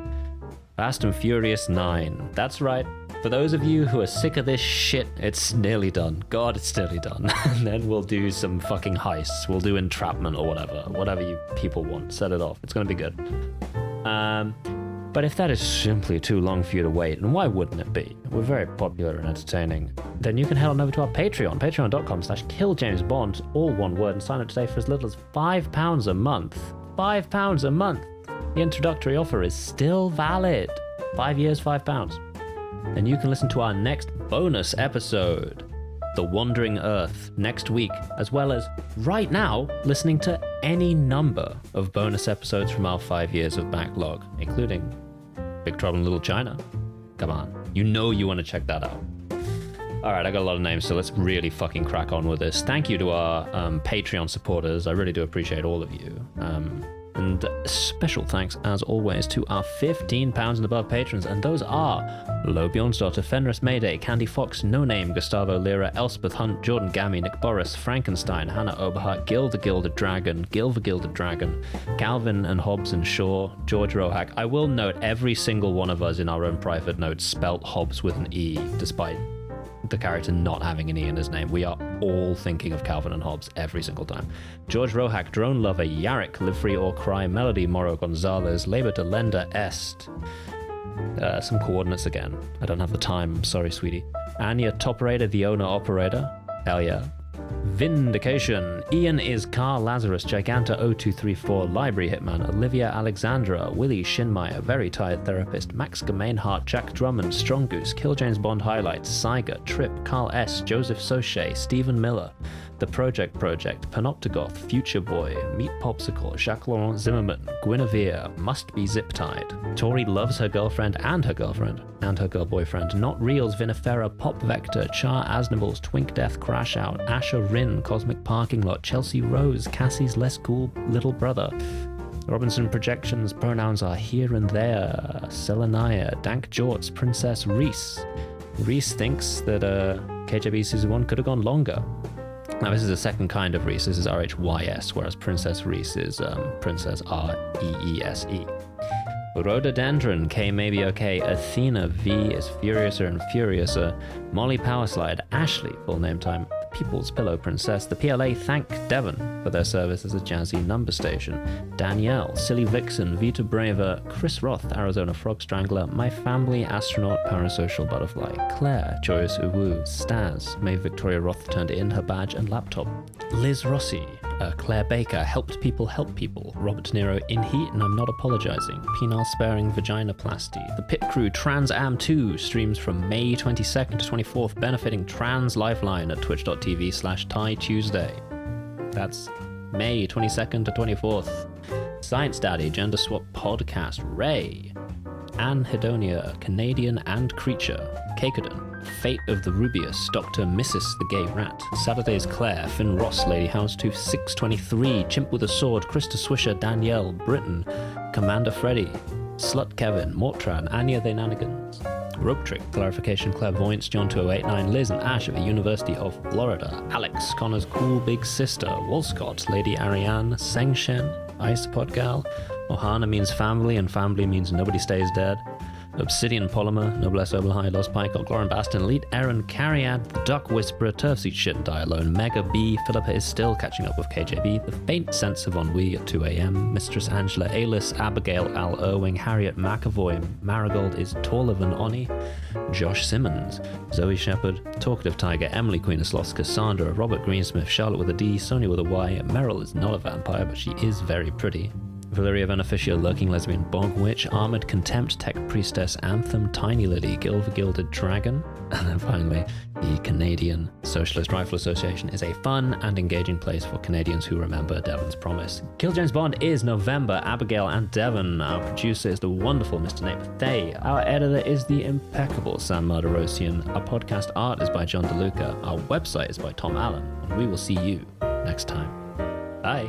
Fast and Furious 9. That's right. For those of you who are sick of this shit, it's nearly done. God, it's nearly done. And then we'll do some fucking heists. We'll do entrapment or whatever you people want. Set it off. It's gonna be good. But if that is simply too long for you to wait, and why wouldn't it be? We're very popular and entertaining. Then you can head on over to our Patreon, patreon.com/killjamesbond, all one word, and sign up today for as little as £5 a month. £5 a month. The introductory offer is still valid. 5 years, £5. And you can listen to our next bonus episode, The Wandering Earth, next week, as well as right now listening to any number of bonus episodes from our 5 years of backlog, including Big Trouble in Little China. Come on, you know you want to check that out. All right, I got a lot of names, so let's really fucking crack on with this. Thank you to our Patreon supporters. I really do appreciate all of you. And special thanks, as always, to our £15 and above patrons, and those are Lo Bjornsdottir, Fenris Mayday, Candy Fox, No Name, Gustavo Lira, Elspeth Hunt, Jordan Gammy, Nick Boris, Frankenstein, Hannah Oberhart, Gil the Gilded Dragon, Calvin and Hobbs and Shaw, George Rohack. I will note every single one of us in our own private notes spelt Hobbs with an E, despite the character not having an E in his name. We are all thinking of Calvin and Hobbes every single time. George Rohack, Drone Lover, Yarrick, Live Free or Cry, Melody, Moro Gonzalez, Labor de Lenda Est. Some coordinates again. I don't have the time. I'm sorry, sweetie. Anya Toperator, the owner operator. Hell yeah. Vindication. Ian is Carl Lazarus, Giganta 0234, Library Hitman, Olivia Alexandra, Willie Shinmeyer, Very Tired Therapist, Max Gemainhart, Jack Drummond, Strong Goose, Kill James Bond Highlights, Saiga, Trip, Carl S, Joseph Soche, Stephen Miller, The Project, Panoptigoth, Future Boy, Meat Popsicle, Jacques Laurent Zimmerman, Guinevere, Must Be Zip Tied, Tori loves her girlfriend and her girl boyfriend, Not Reals, Vinifera, Pop Vector, Char Asnables, Twink Death, Crash Out, Asher Rin, Cosmic Parking Lot, Chelsea Rose, Cassie's Less Cool Little Brother, Robinson Projections, pronouns are here and there, Selenaya, Dank Jorts, Princess Reese. Reese thinks that KJB Season 1 could have gone longer. Now, this is a second kind of Reese. This is RHYS, whereas Princess Reese is Princess REESE. Rhododendron, K Maybe Okay, Athena, V is Furiouser and Furiouser, Molly Powerslide, Ashley, full name time, People's Pillow Princess, the PLA thank Devon for their service as a jazzy number station, Danielle, Silly Vixen, Vita Braver, Chris Roth, Arizona Frog Strangler, My Family, Astronaut, Parasocial Butterfly, Claire, Joyous Uwu, Staz, May Victoria Roth turned in her badge and laptop, Liz Rossi, Claire Baker, Helped People Help People, Robert Nero, In Heat and I'm Not Apologizing, Penile Sparing Vaginoplasty, The Pit Crew, Trans Am 2 streams from May 22nd to 24th, benefiting Trans Lifeline at twitch.tv/Thai Tuesday. That's May 22nd to 24th. Science Daddy, Gender Swap Podcast, Ray, Anne Hedonia, Canadian and Creature, Cakedon, Fate of the Rubius, Dr. Mrs. the Gay Rat, Saturday's Claire, Finn Ross, Lady Houndstooth 623, Chimp with a Sword, Krista Swisher, Danielle, Britain, Commander Freddy, Slut Kevin, Mortran, Anya the Nanigans, Rope Trick, Clarification, Clairvoyance, John 2089, Liz and Ash at the University of Florida, Alex, Connor's cool big sister, Wolscott, Lady Ariane, Sengshen, Isopod Gal, Ohana means family, and family means nobody stays dead. Obsidian Polymer, Noblesse Oberhigh, Lost Pike, Glorin Baston, Elite Aaron, Cariad, The Duck Whisperer, Turfs Eat Shit and Die Alone, Mega B, Philippa is still catching up with KJB, The Faint Sense of Ennui at 2 a.m, Mistress Angela, Alice, Abigail, Al Irwing, Harriet McAvoy, Marigold is taller than Oni, Josh Simmons, Zoe Shepherd, Talkative Tiger, Emily Queen of Sloths, Cassandra, Robert Greensmith, Charlotte with a D, Sonia with a Y, Meryl is not a vampire, but she is very pretty. Valeria Beneficia, Lurking Lesbian Bog Witch, Armored Contempt, Tech Priestess, Anthem, Tiny Lily, Gilver Gilded Dragon, and then finally, the Canadian Socialist Rifle Association is a fun and engaging place for Canadians who remember Devon's promise. Kill James Bond is November, Abigail and Devon. Our producer is the wonderful Mr. Nate Bethay. Our editor is the impeccable Sam Marderosian. Our podcast art is by John DeLuca. Our website is by Tom Allen. And we will see you next time. Bye.